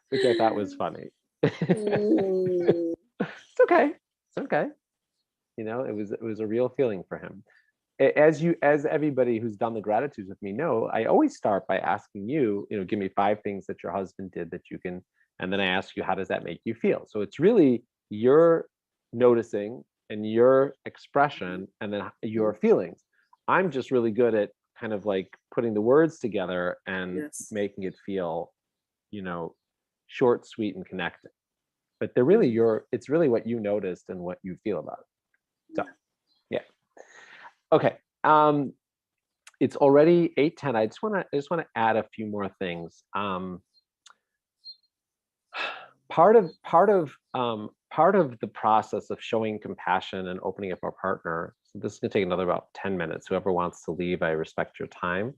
which I thought was funny. Mm. It's okay. It's okay. You know, it was a real feeling for him. As everybody who's done the gratitudes with me know, I always start by asking you, you know, give me 5 things that your husband did that you can, and then I ask you, how does that make you feel? So it's really your noticing and your expression and then your feelings. I'm just really good at kind of like putting the words together and Yes. making it feel, you know, short, sweet, and connected. But they're really it's really what you noticed and what you feel about it. So, yeah. Okay. It's already 8:10. I just want to add a few more things. Part of the process of showing compassion and opening up our partner. So this is going to take another about 10 minutes. Whoever wants to leave, I respect your time.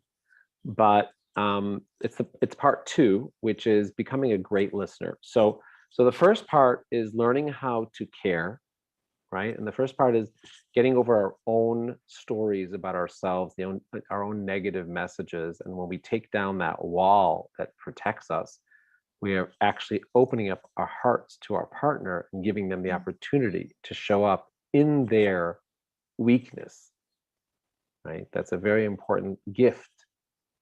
But it's part two, which is becoming a great listener. So the first part is learning how to care, right? And the first part is getting over our own stories about ourselves, our own negative messages. And when we take down that wall that protects us, we are actually opening up our hearts to our partner and giving them the opportunity to show up in their weakness, right? That's a very important gift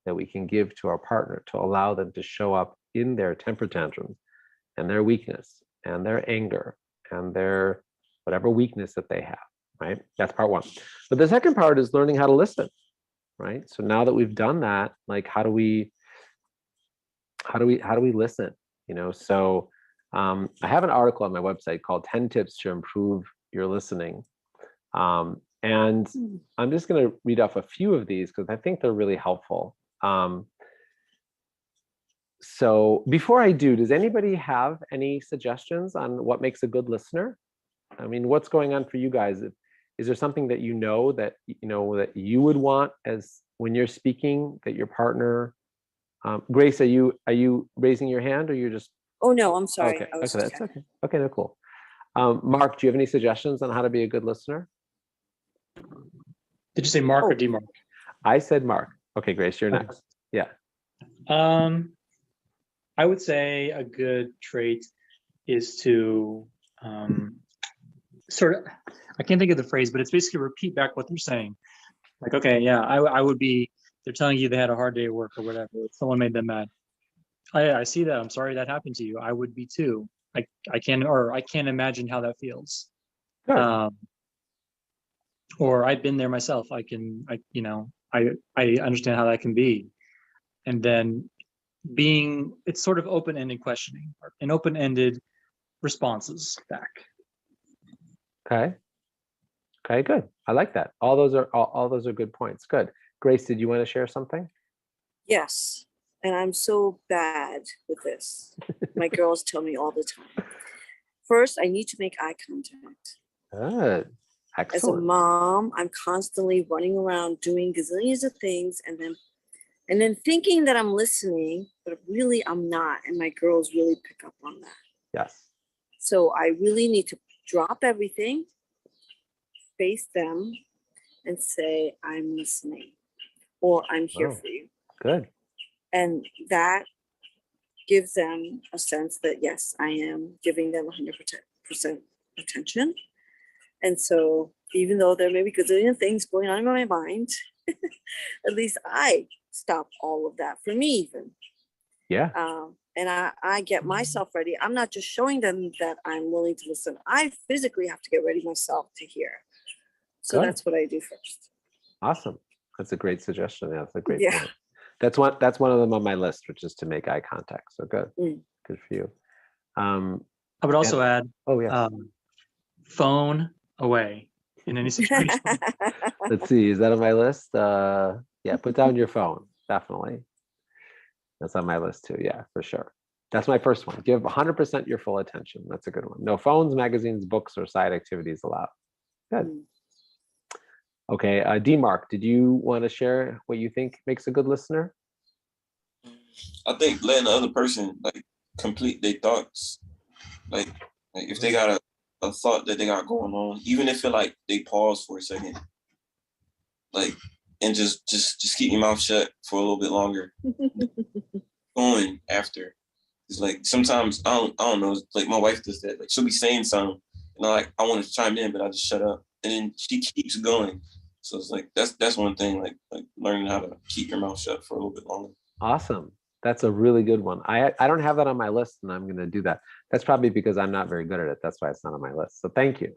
that we can give to our partner, to allow them to show up in their temper tantrums and their weakness and their anger and their whatever weakness that they have, right? That's part one. But the second part is learning how to listen, right? So now that we've done that, like how do we listen? So I have an article on my website called 10 Tips to Improve Your Listening. And I'm just going to read off a few of these because I think they're really helpful. So before I do, does anybody have any suggestions on what makes a good listener? I mean, what's going on for you guys? Is there something that that you would want as when you're speaking that your partner? Grace, are you raising your hand or you're just? Oh no, I'm sorry. Okay, I was that's just okay. Okay, no, cool. Mark, do you have any suggestions on how to be a good listener? Did you say Mark or D-Mark? I said Mark. Okay, Grace, you're next. Yeah. I would say a good trait is to sort of, I can't think of the phrase, but it's basically repeat back what they're saying. Like, okay, yeah, I would be, they're telling you they had a hard day at work or whatever. Someone made them mad. I see that. I'm sorry that happened to you. I would be too. I can't imagine how that feels. Good. Or I've been there myself. I understand how that can be. And then it's sort of open-ended questioning and open-ended responses back. Okay, good. I like that. All those are good points. Good. Grace, did you want to share something? Yes. And I'm so bad with this. My girls tell me all the time. First, I need to make eye contact. Good. Excellent. As a mom, I'm constantly running around doing gazillions of things and then thinking that I'm listening, but really I'm not. And my girls really pick up on that. Yes. So I really need to drop everything, face them, and say, I'm listening, or I'm here for you. Good. And that gives them a sense that, yes, I am giving them 100% attention. And so even though there may be gazillion things going on in my mind, at least I stop all of that for me even. Yeah. And I get myself ready. I'm not just showing them that I'm willing to listen. I physically have to get ready myself to hear. So Good. that's what I do first. Awesome. That's a great suggestion. That's a great Yeah. point. That's one of them on my list, which is to make eye contact. So good. Good for you. I would also add, phone away in any situation. Let's see, is that on my list? Yeah, put down your phone, definitely. That's on my list too, yeah, for sure. That's my first one. Give 100% your full attention. That's a good one. No phones, magazines, books, or side activities allowed. Good. Okay, D-Mark, did you want to share what you think makes a good listener? I think letting the other person complete their thoughts. Like if they got a thought that they got going on, even if they pause for a second, and just keep your mouth shut for a little bit longer. Going after. It's sometimes I don't know, it's my wife does that. She'll be saying something and I want to chime in, but I just shut up. And then she keeps going. So it's that's one thing, learning how to keep your mouth shut for a little bit longer. Awesome. That's a really good one. I don't have that on my list, and I'm going to do that. That's probably because I'm not very good at it. That's why it's not on my list. So thank you.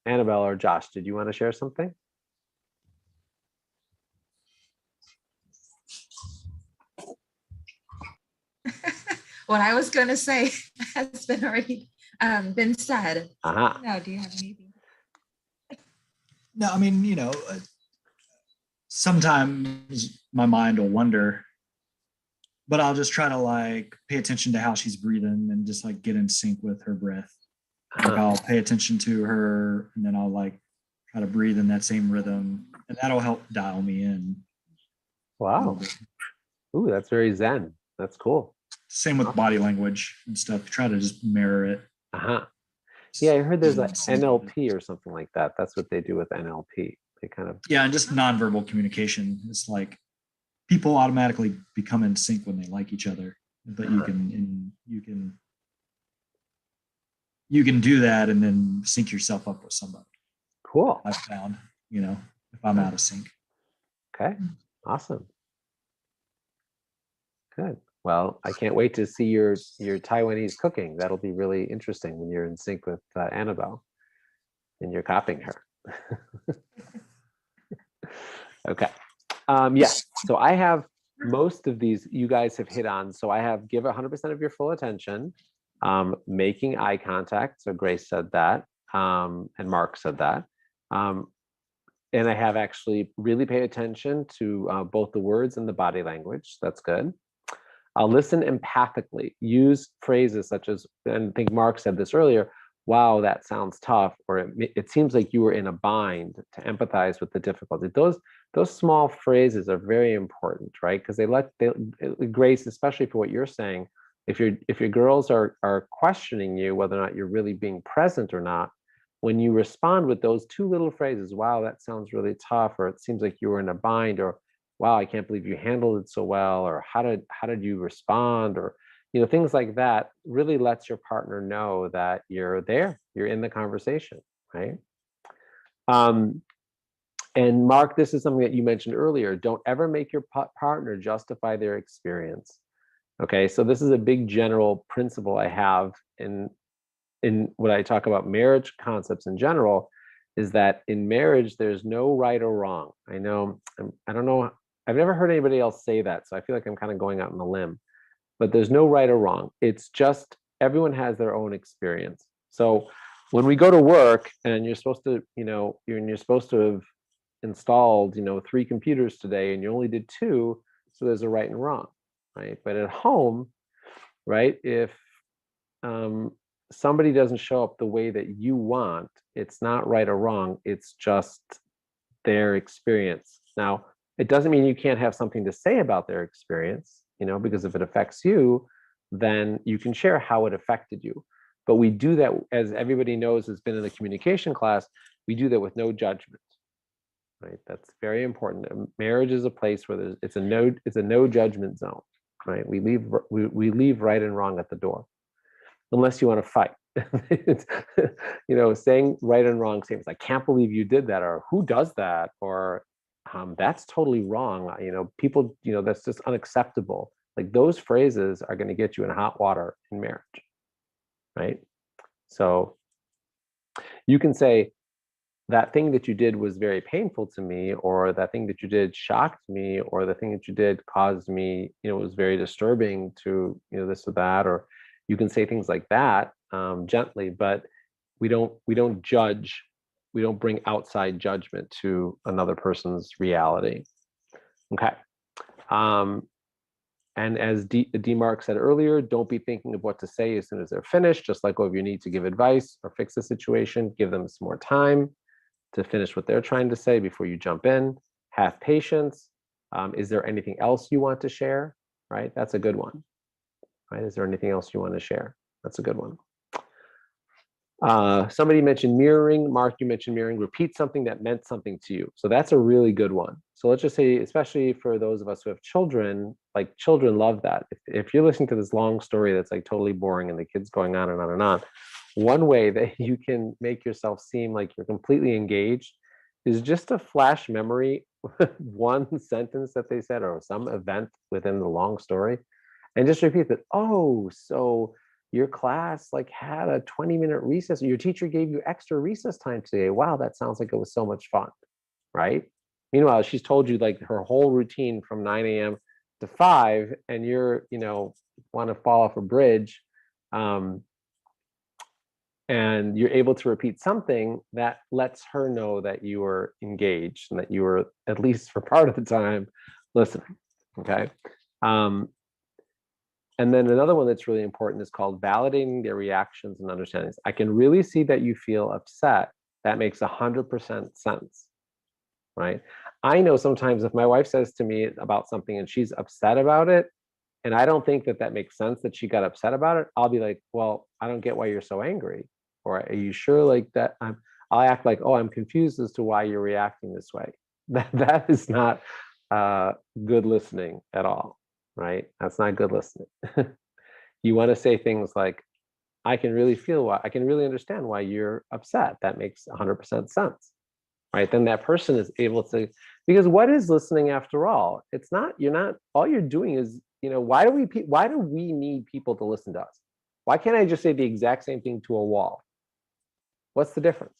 Annabelle or Josh, did you want to share something? What I was going to say has been already been said. Uh-huh. No, do you have anything? No, I mean, sometimes my mind will wander, but I'll just try to pay attention to how she's breathing and just get in sync with her breath. I'll pay attention to her, and then I'll try to breathe in that same rhythm, and that'll help dial me in a little Wow. bit. Ooh, that's very Zen. That's cool. Same with body language and stuff. Try to just mirror it. Uh-huh. Yeah, I heard there's a Sync. NLP or something like that. That's what they do with NLP. They kind of, Yeah, and just nonverbal communication. It's like people automatically become in sync when they like each other, but you can do that and then sync yourself up with somebody. cool. I've found, if I'm out of sync. Okay, awesome. Good. Well, I can't wait to see your Taiwanese cooking. That'll be really interesting when you're in sync with Annabelle and you're copying her. Okay. Yes. So I have most of these you guys have hit on. So I have give 100% of your full attention, making eye contact. So Grace said that, and Mark said that. And I have actually really pay attention to both the words and the body language. That's good. Listen empathically. Use phrases such as, and I think Mark said this earlier, wow, that sounds tough, or it seems like you were in a bind, to empathize with the difficulty. Those small phrases are very important, right? Because Grace, especially for what you're saying, if your girls are questioning you whether or not you're really being present or not, when you respond with those two little phrases, wow, that sounds really tough, or it seems like you were in a bind, or wow, I can't believe you handled it so well, or how did you respond, or things like that, really lets your partner know that you're there, you're in the conversation, right? And Mark, this is something that you mentioned earlier. Don't ever make your partner justify their experience. Okay, so this is a big general principle I have in what I talk about marriage concepts in general, is that in marriage, there's no right or wrong. I don't know, I've never heard anybody else say that, so I feel like I'm kind of going out on a limb, but there's no right or wrong. It's just everyone has their own experience. So when we go to work and you're supposed to, you're supposed to have installed, 3 computers today and you only did 2, so there's a right and wrong, right? But at home, right, if somebody doesn't show up the way that you want, it's not right or wrong, it's just their experience. Now, it doesn't mean you can't have something to say about their experience, because if it affects you, then you can share how it affected you. But we do that, as everybody knows who's been in the communication class, we do that with no judgment, right? That's very important. Marriage is a place where it's a no judgment zone, right? We leave right and wrong at the door, unless you want to fight. Saying right and wrong statements, I can't believe you did that, or who does that, or that's totally wrong. People, that's just unacceptable. Like, those phrases are going to get you in hot water in marriage, right? So you can say, that thing that you did was very painful to me, or that thing that you did shocked me, or the thing that you did caused me, was very disturbing to, this or that, or you can say things like that gently, but we don't judge. We don't bring outside judgment to another person's reality. Okay. And as D. Mark said earlier, don't be thinking of what to say as soon as they're finished. Just like if you need to give advice or fix a situation, give them some more time to finish what they're trying to say before you jump in. Have patience. Is there anything else you want to share? Right? That's a good one. Right? Is there anything else you want to share? That's a good one. Somebody mentioned mirroring. Mark, you mentioned mirroring. Repeat something that meant something to you. So that's a really good one. So let's just say, especially for those of us who have children, like, children love that. If you're listening to this long story that's like totally boring and the kid's going on and on and on, one way that you can make yourself seem like you're completely engaged is just a flash memory, one sentence that they said, or some event within the long story, and just repeat that. Oh, so your class had a 20-minute recess, or your teacher gave you extra recess time today. Wow, that sounds like it was so much fun, right? Meanwhile, she's told you her whole routine from 9 a.m. to 5, and you're, want to fall off a bridge. And you're able to repeat something that lets her know that you were engaged and that you were, at least for part of the time, listening. Okay. And then another one that's really important is called validating their reactions and understandings. I can really see that you feel upset That makes 100% sense, right? I know sometimes if my wife says to me about something and she's upset about it, and I don't think that that makes sense that she got upset about it, I'll be like, well, I don't get why you're so angry. Or are you sure like that? I'll act like, oh, I'm confused as to why you're reacting this way. That is not good listening at all, right? That's not good listening. You want to say things like, I can really understand why you're upset. That makes 100% sense, right? Then that person is able to, because what is listening after all? It's not, all you're doing is, why do we need people to listen to us? Why can't I just say the exact same thing to a wall? What's the difference?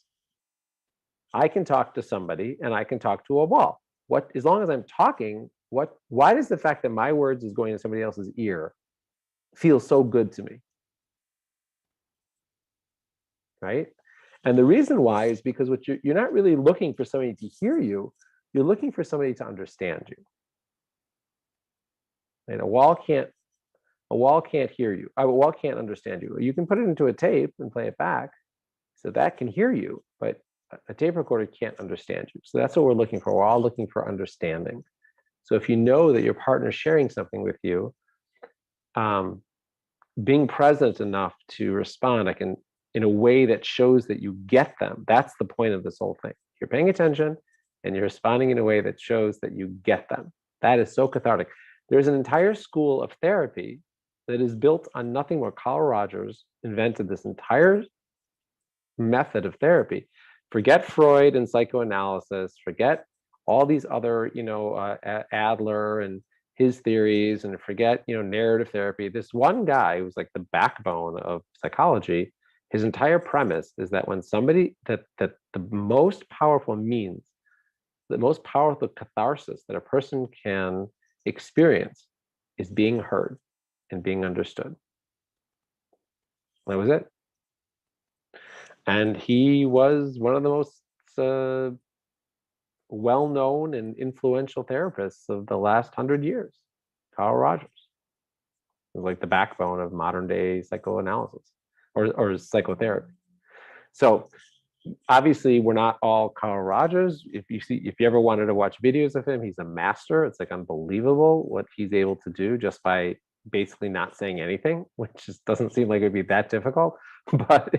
I can talk to somebody and I can talk to a wall. As long as I'm talking, why does the fact that my words is going to somebody else's ear feel so good to me? Right? And the reason why is because you're not really looking for somebody to hear you, you're looking for somebody to understand you. And a wall can't hear you. A wall can't understand you. You can put it into a tape and play it back, so that can hear you, but a tape recorder can't understand you. So that's what we're looking for. We're all looking for understanding. So if you know that your partner's sharing something with you, being present enough to respond, in a way that shows that you get them. That's the point of this whole thing. You're paying attention and you're responding in a way that shows that you get them. That is so cathartic. There's an entire school of therapy that is built on nothing more. Carl Rogers invented this entire method of therapy. Forget Freud and psychoanalysis, forget all these other, Adler and his theories, and forget, narrative therapy. This one guy who's like the backbone of psychology, his entire premise is that when somebody, that the most powerful means, the most powerful catharsis that a person can experience is being heard and being understood. That was it. And he was one of the most well-known and influential therapists of the last 100 years, Carl Rogers. It was like the backbone of modern day psychoanalysis or psychotherapy. So obviously we're not all Carl Rogers. If you ever wanted to watch videos of him, he's a master. It's like unbelievable what he's able to do just by basically not saying anything, which just doesn't seem like it'd be that difficult, but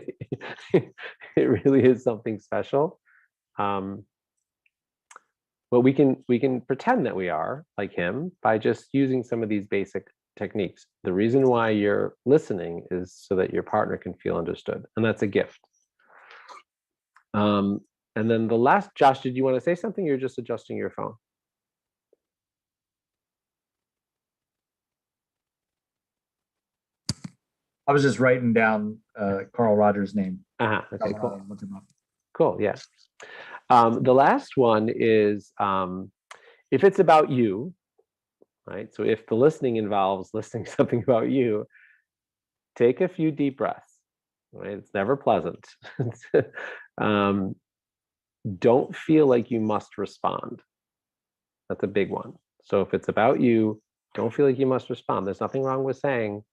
it really is something special. But we can pretend that we are like him by just using some of these basic techniques. The reason why you're listening is so that your partner can feel understood, and that's a gift. And then the last, Josh, did you want to say something? You're just adjusting your phone. I was just writing down Carl Rogers' name. Okay, cool. Cool, yeah. The last one is if it's about you, right? So if the listening involves listening something about you, take a few deep breaths, right? It's never pleasant. Don't feel like you must respond. That's a big one. So if it's about you, don't feel like you must respond. There's nothing wrong with saying,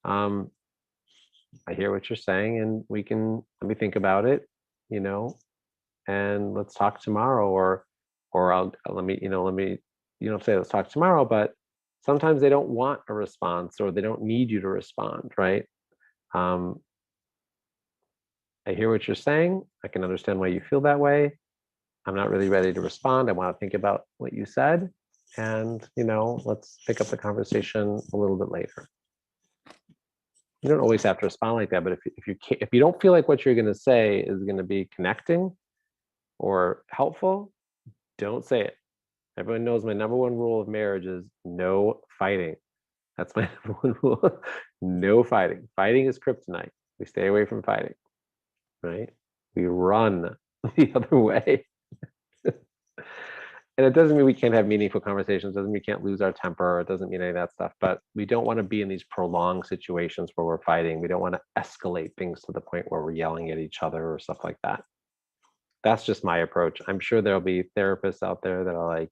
I hear what you're saying, and let me think about it, and let's talk tomorrow, or let me say let's talk tomorrow, but sometimes they don't want a response or they don't need you to respond, right? I hear what you're saying. I can understand why you feel that way. I'm not really ready to respond. I want to think about what you said, and let's pick up the conversation a little bit later. You don't always have to respond like that, but if you don't feel like what you're going to say is going to be connecting or helpful, don't say it. Everyone knows my number one rule of marriage is no fighting. That's my number one rule. No fighting. Fighting is kryptonite. We stay away from fighting, right? We run the other way. And it doesn't mean we can't have meaningful conversations. It doesn't mean we can't lose our temper. It doesn't mean any of that stuff. But we don't want to be in these prolonged situations where we're fighting. We don't want to escalate things to the point where we're yelling at each other or stuff like that. That's just my approach. I'm sure there'll be therapists out there that are like,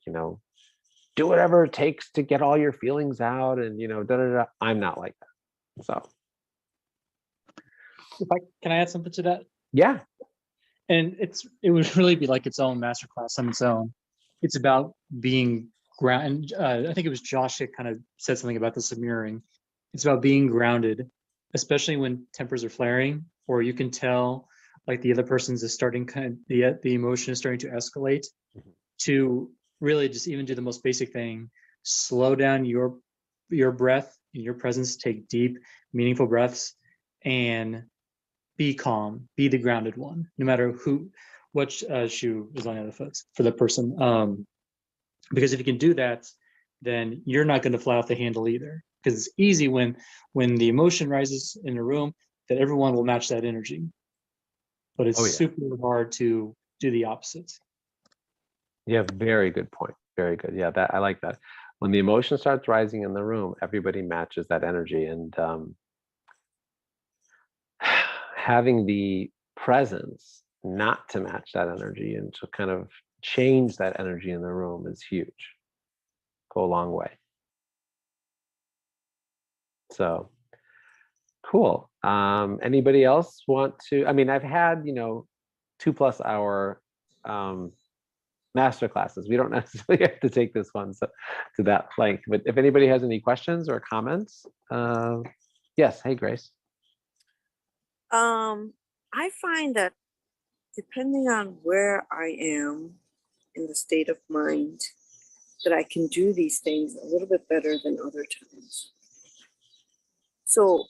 do whatever it takes to get all your feelings out and, I'm not like that. So. Can I add something to that? Yeah. And it would really be like its own masterclass on its own. It's about being ground. I think it was Josh that kind of said something about this of mirroring. It's about being grounded, especially when tempers are flaring, or you can tell like the other person's is starting the emotion is starting to escalate. To really just even do the most basic thing, slow down your breath in your presence, take deep, meaningful breaths, and be calm, be the grounded one, no matter what shoe is on the other foot for the person. Because if you can do that, then you're not going to fly off the handle either. Because it's easy when the emotion rises in a room that everyone will match that energy. But it's super hard to do the opposite. Yeah, very good point. Very good. Yeah, that I like that. When the emotion starts rising in the room, everybody matches that energy, and having the presence not to match that energy and to kind of change that energy in the room is huge. Go a long way. So cool. Anybody else want to? I mean, I've had 2+ hour master classes. We don't necessarily have to take this one to that length. But if anybody has any questions or comments, yes. Hey, Grace. I find that depending on where I am in the state of mind, that I can do these things a little bit better than other times. So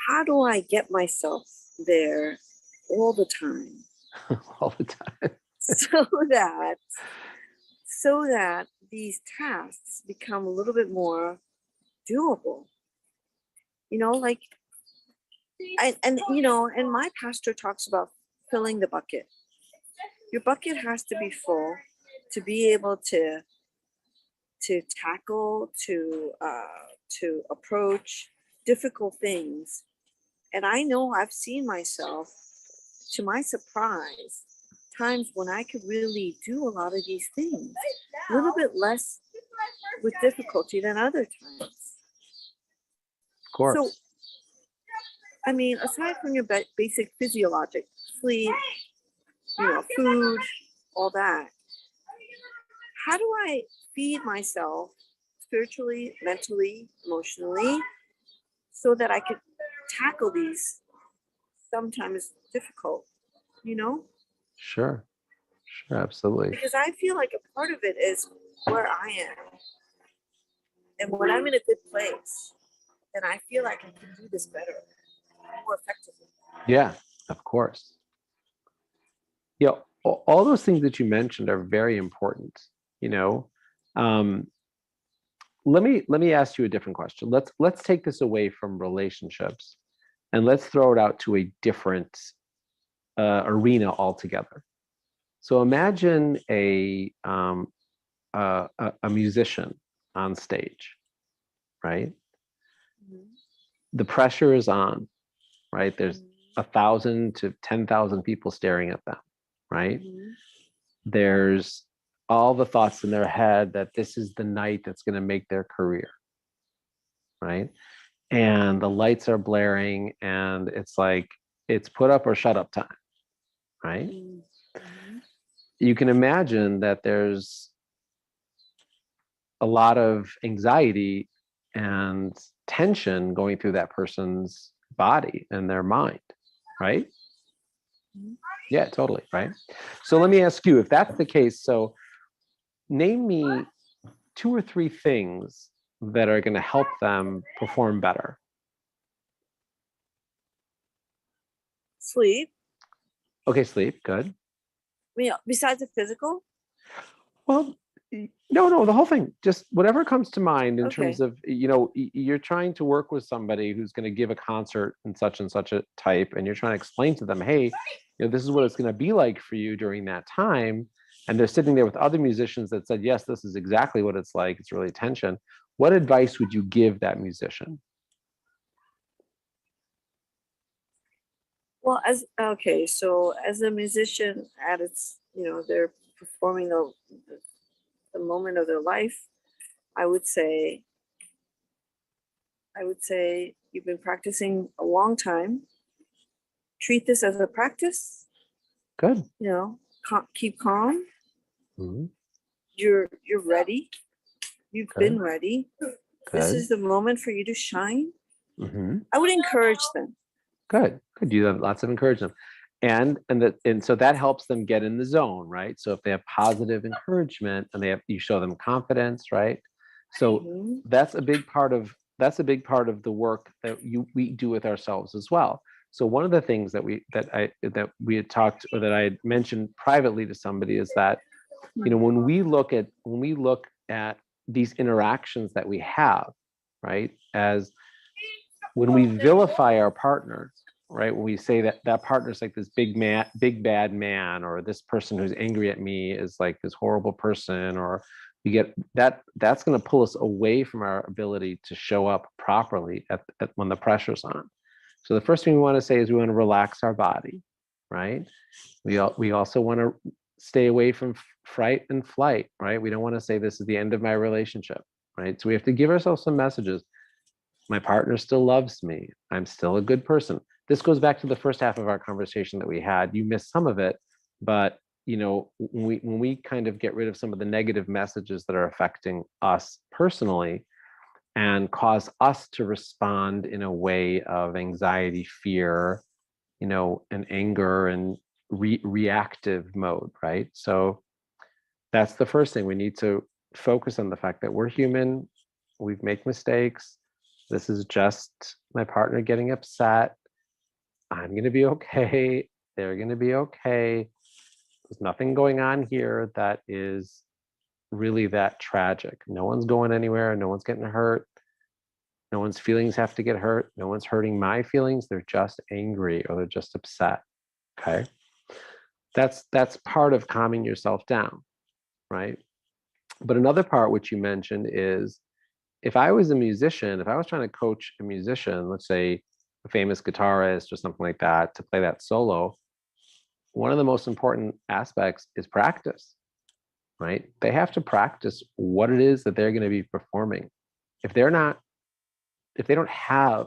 how do I get myself there all the time? All the time. so that these tasks become a little bit more doable. Like, and my pastor talks about filling the bucket. Your bucket has to be full to be able to tackle, to approach difficult things. And I know I've seen myself, to my surprise, times when I could really do a lot of these things, a little bit less with difficulty than other times. Of course. So, I mean, aside from your basic physiologic, sleep, food, all that, how do I feed myself spiritually, mentally, emotionally, so that I could tackle these sometimes difficult, Sure, absolutely. Because I feel like a part of it is where I am. And when I'm in a good place, then I feel like I can do this better, more effectively. Yeah, of course. All those things that you mentioned are very important. Let me ask you a different question. Let's take this away from relationships, and let's throw it out to a different arena altogether. So imagine a musician on stage, right? Mm-hmm. The pressure is on, right? There's 1,000 to 10,000 people staring at them, right? Mm-hmm. There's all the thoughts in their head that this is the night that's going to make their career, right? And the lights are blaring, and it's like it's put up or shut up time, right? Mm-hmm. You can imagine that there's a lot of anxiety and tension going through that person's body and their mind, right? Mm-hmm. Yeah, totally, right? So let me ask you, if that's the case, so name me 2 or 3 things that are going to help them perform better. Sleep. Okay, sleep, good. I mean, besides the physical? Well, no, the whole thing, just whatever comes to mind in Okay. terms of, you're trying to work with somebody who's going to give a concert and such a type, and you're trying to explain to them, hey, this is what it's going to be like for you during that time. And they're sitting there with other musicians that said, yes, this is exactly what it's like. It's really tension. What advice would you give that musician? Well, so as a musician at its, they're performing the moment of their life, I would say you've been practicing a long time. treat this as a practice, Good. you know, keep calm. Mhm. You're ready. You've Good. been ready. This Good. is the moment for you to shine. Hmm. I would encourage them. Good. Good. You have lots of encouragement. And so that helps them get in the zone, right? So if they have positive encouragement and you show them confidence, right? So Mhm. that's a big part of the work that we do with ourselves as well. So one of the things that we had talked, or that I had mentioned privately to somebody, is that, you know, when we look at these interactions that we have, right, as when we vilify our partner, right, when we say that that partner's like this big bad man, or this person who's angry at me is like this horrible person, or we get that's going to pull us away from our ability to show up properly when the pressure's on. So the first thing we want to say is we want to relax our body, right? We also want to stay away from fright and flight, right? We don't want to say this is the end of my relationship, right? So we have to give ourselves some messages. My partner still loves me. I'm still a good person. This goes back to the first half of our conversation that we had. You missed some of it, but you know, when we kind of get rid of some of the negative messages that are affecting us personally and cause us to respond in a way of anxiety, fear, you know, and anger and reactive mode, right? So that's the first thing. We need to focus on the fact that we're human, we make mistakes. This is just my partner getting upset. I'm going to be okay. They're going to be okay. There's nothing going on here that is really that tragic. No one's going anywhere. No one's getting hurt. No one's feelings have to get hurt. No one's hurting my feelings. They're just angry, or they're just upset. Okay. That's part of calming yourself down, right? But another part which you mentioned is, if I was a musician, if I was trying to coach a musician, let's say a famous guitarist or something like that, to play that solo, one of the most important aspects is practice, right? They have to practice what it is that they're going to be performing. If they don't have,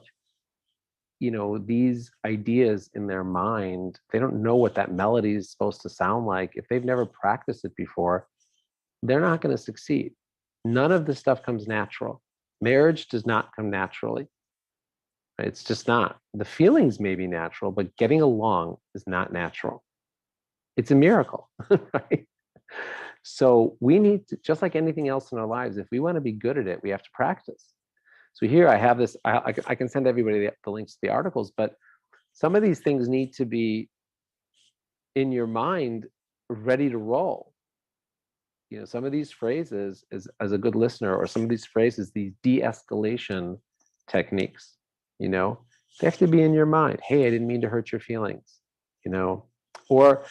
you know, these ideas in their mind, they don't know what that melody is supposed to sound like. If they've never practiced it before, they're not going to succeed. None of this stuff comes natural. Marriage does not come naturally. It's just not. The feelings may be natural, but getting along is not natural. It's a miracle, right? So we need to, just like anything else in our lives, if we want to be good at it, we have to practice. So here I have this, I can send everybody the links to the articles, but some of these things need to be in your mind, ready to roll. You know, some of these phrases, as a good listener, or some of these phrases, these de-escalation techniques, you know, they have to be in your mind. Hey, I didn't mean to hurt your feelings, you know. Or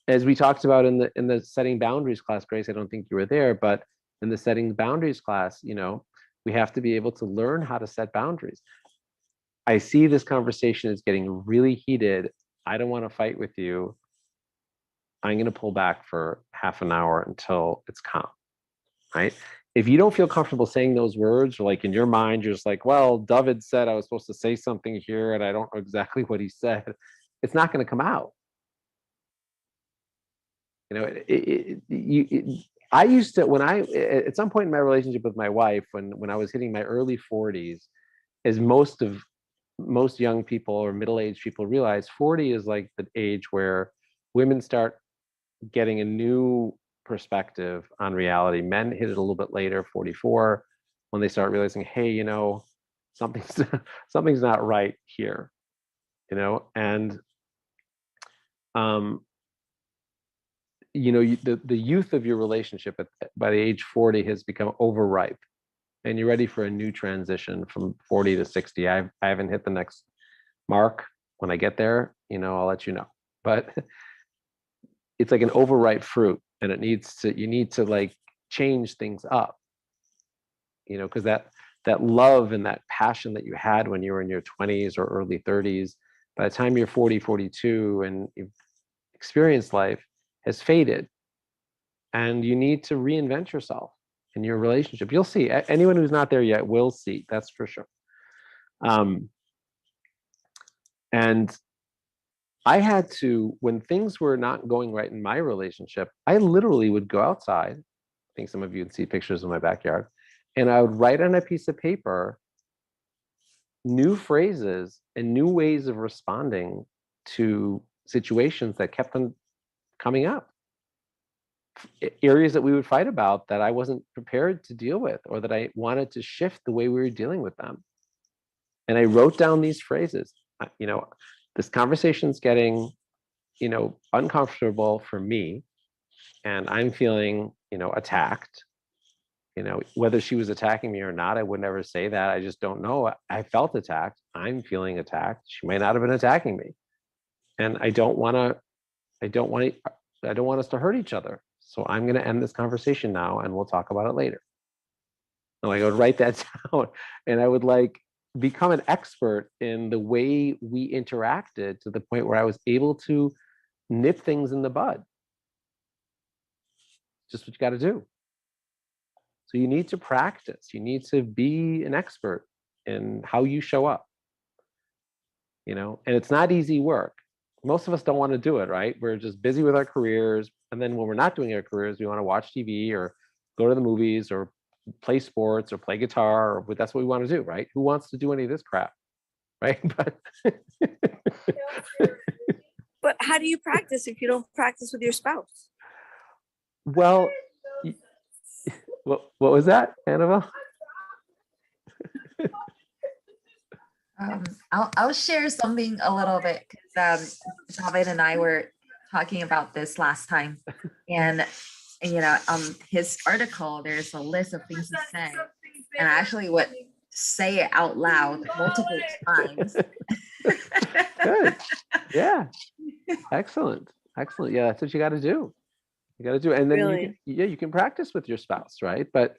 as we talked about in the setting boundaries class, Grace, I don't think you were there, but in the setting boundaries class, you know, we have to be able to learn how to set boundaries. I see this conversation is getting really heated. I don't want to fight with you. I'm going to pull back for half an hour until it's calm, right? If you don't feel comfortable saying those words, or like in your mind, you're just like, well, David said I was supposed to say something here and I don't know exactly what he said, it's not going to come out. You know, I used to, at some point in my relationship with my wife, when I was hitting my early 40s, as most young people or middle-aged people realize, 40 is like the age where women start getting a new perspective on reality. Men hit it a little bit later, 44, when they start realizing, hey, you know, something's not right here, you know. And you know, the youth of your relationship by the age 40 has become overripe, and you're ready for a new transition from 40 to 60. I haven't hit the next mark. When I get there, you know, I'll let you know. But it's like an overripe fruit, and you need to like change things up, you know, because that love and that passion that you had when you were in your 20s or early 30s, by the time you're 40, 42 and you've experienced life, has faded, and you need to reinvent yourself in your relationship. You'll see. Anyone who's not there yet will see, that's for sure. And I had to, when things were not going right in my relationship, I literally would go outside. I think some of you can see pictures of my backyard, and I would write on a piece of paper new phrases and new ways of responding to situations that kept on coming up. Areas that we would fight about that I wasn't prepared to deal with, or that I wanted to shift the way we were dealing with them. And I wrote down these phrases. You know, this conversation's getting, you know, uncomfortable for me, and I'm feeling, you know, attacked. You know, whether she was attacking me or not, I would never say that. I just don't know. I felt attacked. I'm feeling attacked. She might not have been attacking me. And I don't want us to hurt each other. So I'm going to end this conversation now, and we'll talk about it later. And I would write that down, and I would like become an expert in the way we interacted, to the point where I was able to nip things in the bud. Just what you got to do. So you need to practice. You need to be an expert in how you show up. You know, and it's not easy work. Most of us don't want to do it, right? We're just busy with our careers. And then when we're not doing our careers, we want to watch TV or go to the movies or play sports or play guitar, or that's what we want to do, right? Who wants to do any of this crap, right? But But how do you practice if you don't practice with your spouse? well, what was that, Annabelle? I'll share something a little bit, because David and I were talking about this last time, and you know, his article, there's a list of things to say, and I actually would say it out loud multiple times. Good. Yeah. Excellent. Yeah, that's what you got to do. You got to do it. And then Really? you can practice with your spouse, right? But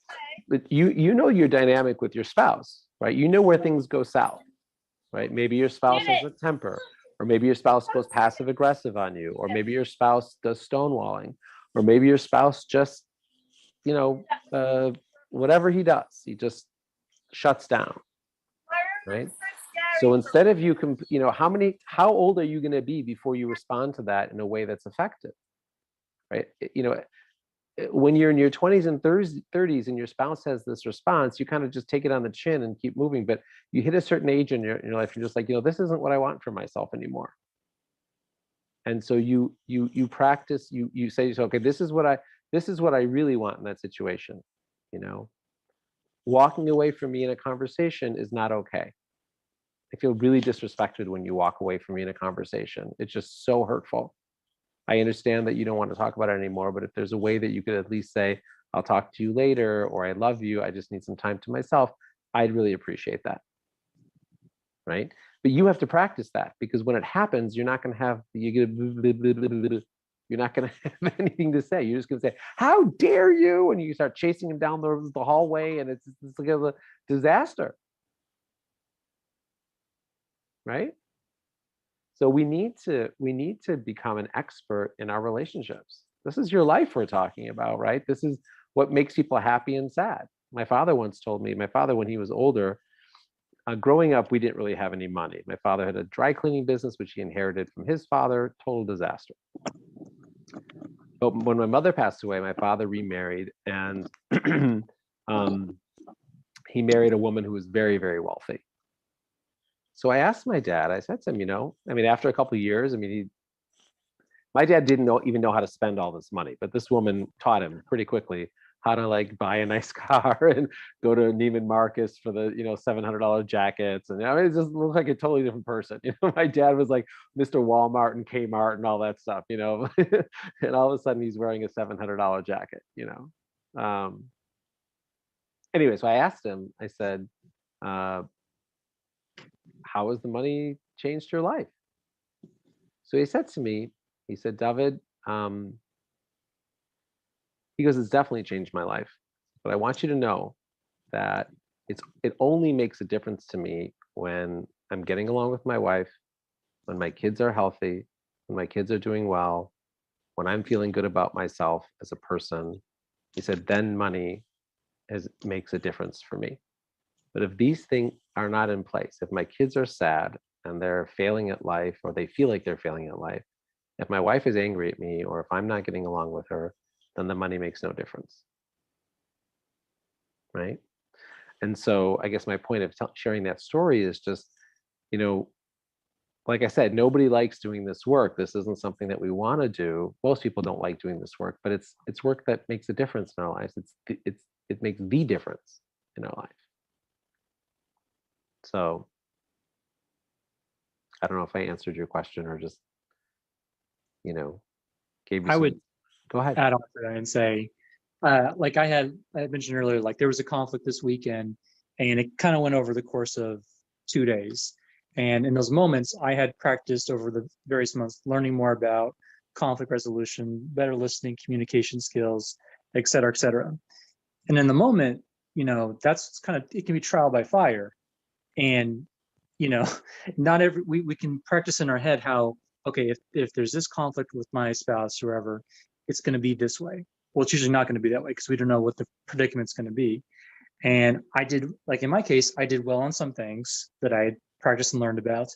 you know your dynamic with your spouse, right? You know where things go south, right? Maybe your spouse has a temper, or maybe your spouse goes passive aggressive on you, or maybe your spouse does stonewalling, or maybe your spouse just, you know, whatever he does, he just shuts down, right? So instead of you know, how old are you going to be before you respond to that in a way that's effective, right? You know, when you're in your 20s and 30s and your spouse has this response, you kind of just take it on the chin and keep moving. But you hit a certain age in your life, you're just like, you know, this isn't what I want for myself anymore. And so you practice, you say to yourself, okay, this is what I really want in that situation. You know, walking away from me in a conversation is not okay. I feel really disrespected when you walk away from me in a conversation. It's just so hurtful. I understand that you don't want to talk about it anymore, but if there's a way that you could at least say, I'll talk to you later, or I love you, I just need some time to myself, I'd really appreciate that. Right? But you have to practice that, because when it happens, you're not going to have, you're not going to have anything to say. You're just going to say, how dare you? And you start chasing him down the hallway, and it's like a disaster. Right? So we need to become an expert in our relationships. This is your life we're talking about, right? This is what makes people happy and sad. My father once told me, when he was older, growing up, we didn't really have any money. My father had a dry cleaning business, which he inherited from his father, total disaster. But when my mother passed away, my father remarried, and he married a woman who was very, very wealthy. So I asked my dad, I said to him, you know, I mean, after a couple of years, I mean, my dad didn't even know how to spend all this money, but this woman taught him pretty quickly how to like buy a nice car and go to Neiman Marcus for the, you know, $700 jackets. And I mean, it just looked like a totally different person. You know, my dad was like Mr. Walmart and Kmart and all that stuff, you know, and all of a sudden he's wearing a $700 jacket, you know. Anyway, so I asked him, I said, how has the money changed your life? So he said to me, he said, David, he goes, it's definitely changed my life. But I want you to know that it only makes a difference to me when I'm getting along with my wife, when my kids are healthy, when my kids are doing well, when I'm feeling good about myself as a person. He said, then money makes a difference for me. But if these things are not in place, if my kids are sad and they're failing at life, or they feel like they're failing at life, if my wife is angry at me, or if I'm not getting along with her, then the money makes no difference, right? And so I guess my point of sharing that story is just, you know, like I said, nobody likes doing this work. This isn't something that we want to do. Most people don't like doing this work, but it's work that makes a difference in our lives. It makes the difference in our life. So I don't know if I answered your question or just, you know, gave you I some. would Go ahead. add on to that and say, like I had mentioned earlier, like there was a conflict this weekend, and it kind of went over the course of 2 days. And in those moments, I had practiced over the various months, learning more about conflict resolution, better listening, communication skills, et cetera, et cetera. And in the moment, you know, that's kind of, it can be trial by fire. And, you know, not every, we can practice in our head how, okay, if there's this conflict with my spouse, whoever, it's going to be this way. Well, it's usually not going to be that way because we don't know what the predicament's going to be. And I did, like in my case, I did well on some things that I had practiced and learned about.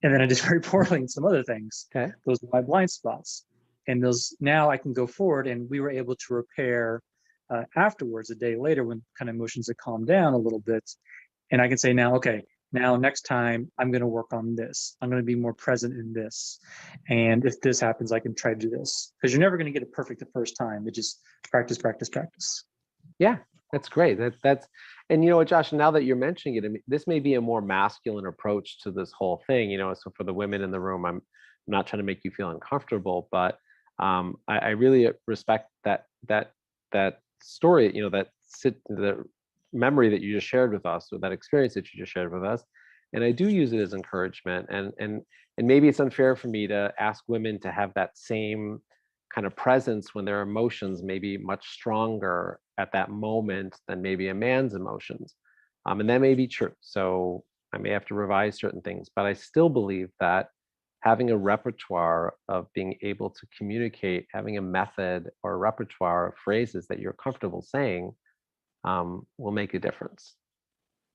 And then I did very poorly in some other things. Okay. Those were my blind spots. And those, now I can go forward, and we were able to repair afterwards, a day later, when kind of emotions had calmed down a little bit. And I can say now, okay, now next time I'm going to work on this. I'm going to be more present in this. And if this happens, I can try to do this. Because you're never going to get it perfect the first time. It just practice, practice, practice. Yeah, that's great. That's, and you know what, Josh, now that you're mentioning it, I mean, this may be a more masculine approach to this whole thing, you know, so for the women in the room, I'm not trying to make you feel uncomfortable, but I really respect that story, you know, the memory that you just shared with us, or that experience that you just shared with us. And I do use it as encouragement. And maybe it's unfair for me to ask women to have that same kind of presence when their emotions may be much stronger at that moment than maybe a man's emotions. And that may be true. So I may have to revise certain things, but I still believe that having a repertoire of being able to communicate, having a method or a repertoire of phrases that you're comfortable saying, will make a difference.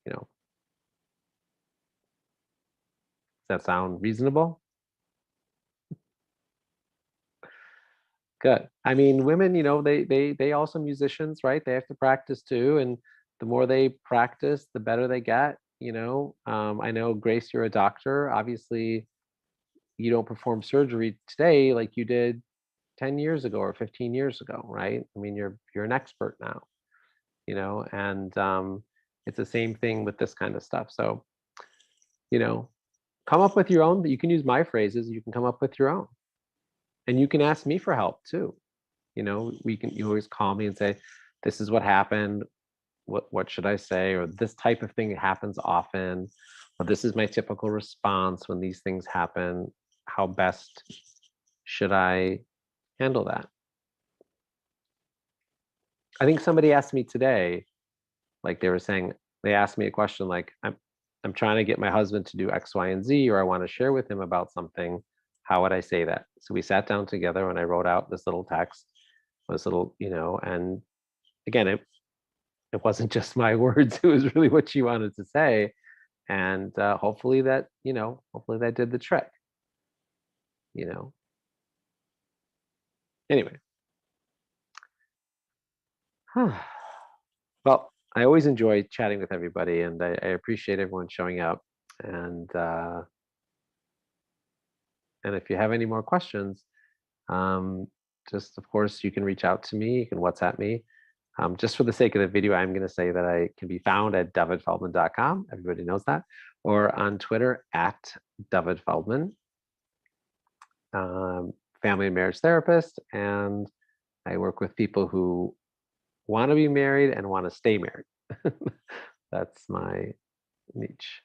You know, does that sound reasonable? Good. I mean, women, you know, they also musicians, right? They have to practice too, and the more they practice, the better they get. You know, I know, Grace, you're a doctor. Obviously, you don't perform surgery today like you did 10 years ago or 15 years ago, right? I mean, you're an expert now. You know, and it's the same thing with this kind of stuff. So, you know, come up with your own. You can use my phrases. You can come up with your own, and you can ask me for help too. You know, you always call me and say, this is what happened. What should I say? Or this type of thing happens often, or this is my typical response when these things happen. How best should I handle that? I think somebody asked me today, like they were saying, they asked me a question like, I'm trying to get my husband to do X, Y, and Z, or I want to share with him about something. How would I say that? So we sat down together and I wrote out this little text, this little, you know, and again, it wasn't just my words, it was really what she wanted to say. And hopefully that, you know, hopefully that did the trick, you know. Anyway. Well, I always enjoy chatting with everybody, and I appreciate everyone showing up. And if you have any more questions, just of course you can reach out to me. You can WhatsApp me. Just for the sake of the video, I'm going to say that I can be found at davidfeldman.com. Everybody knows that, or on Twitter at David Feldman, family and marriage therapist, and I work with people who want to be married and want to stay married. That's my niche.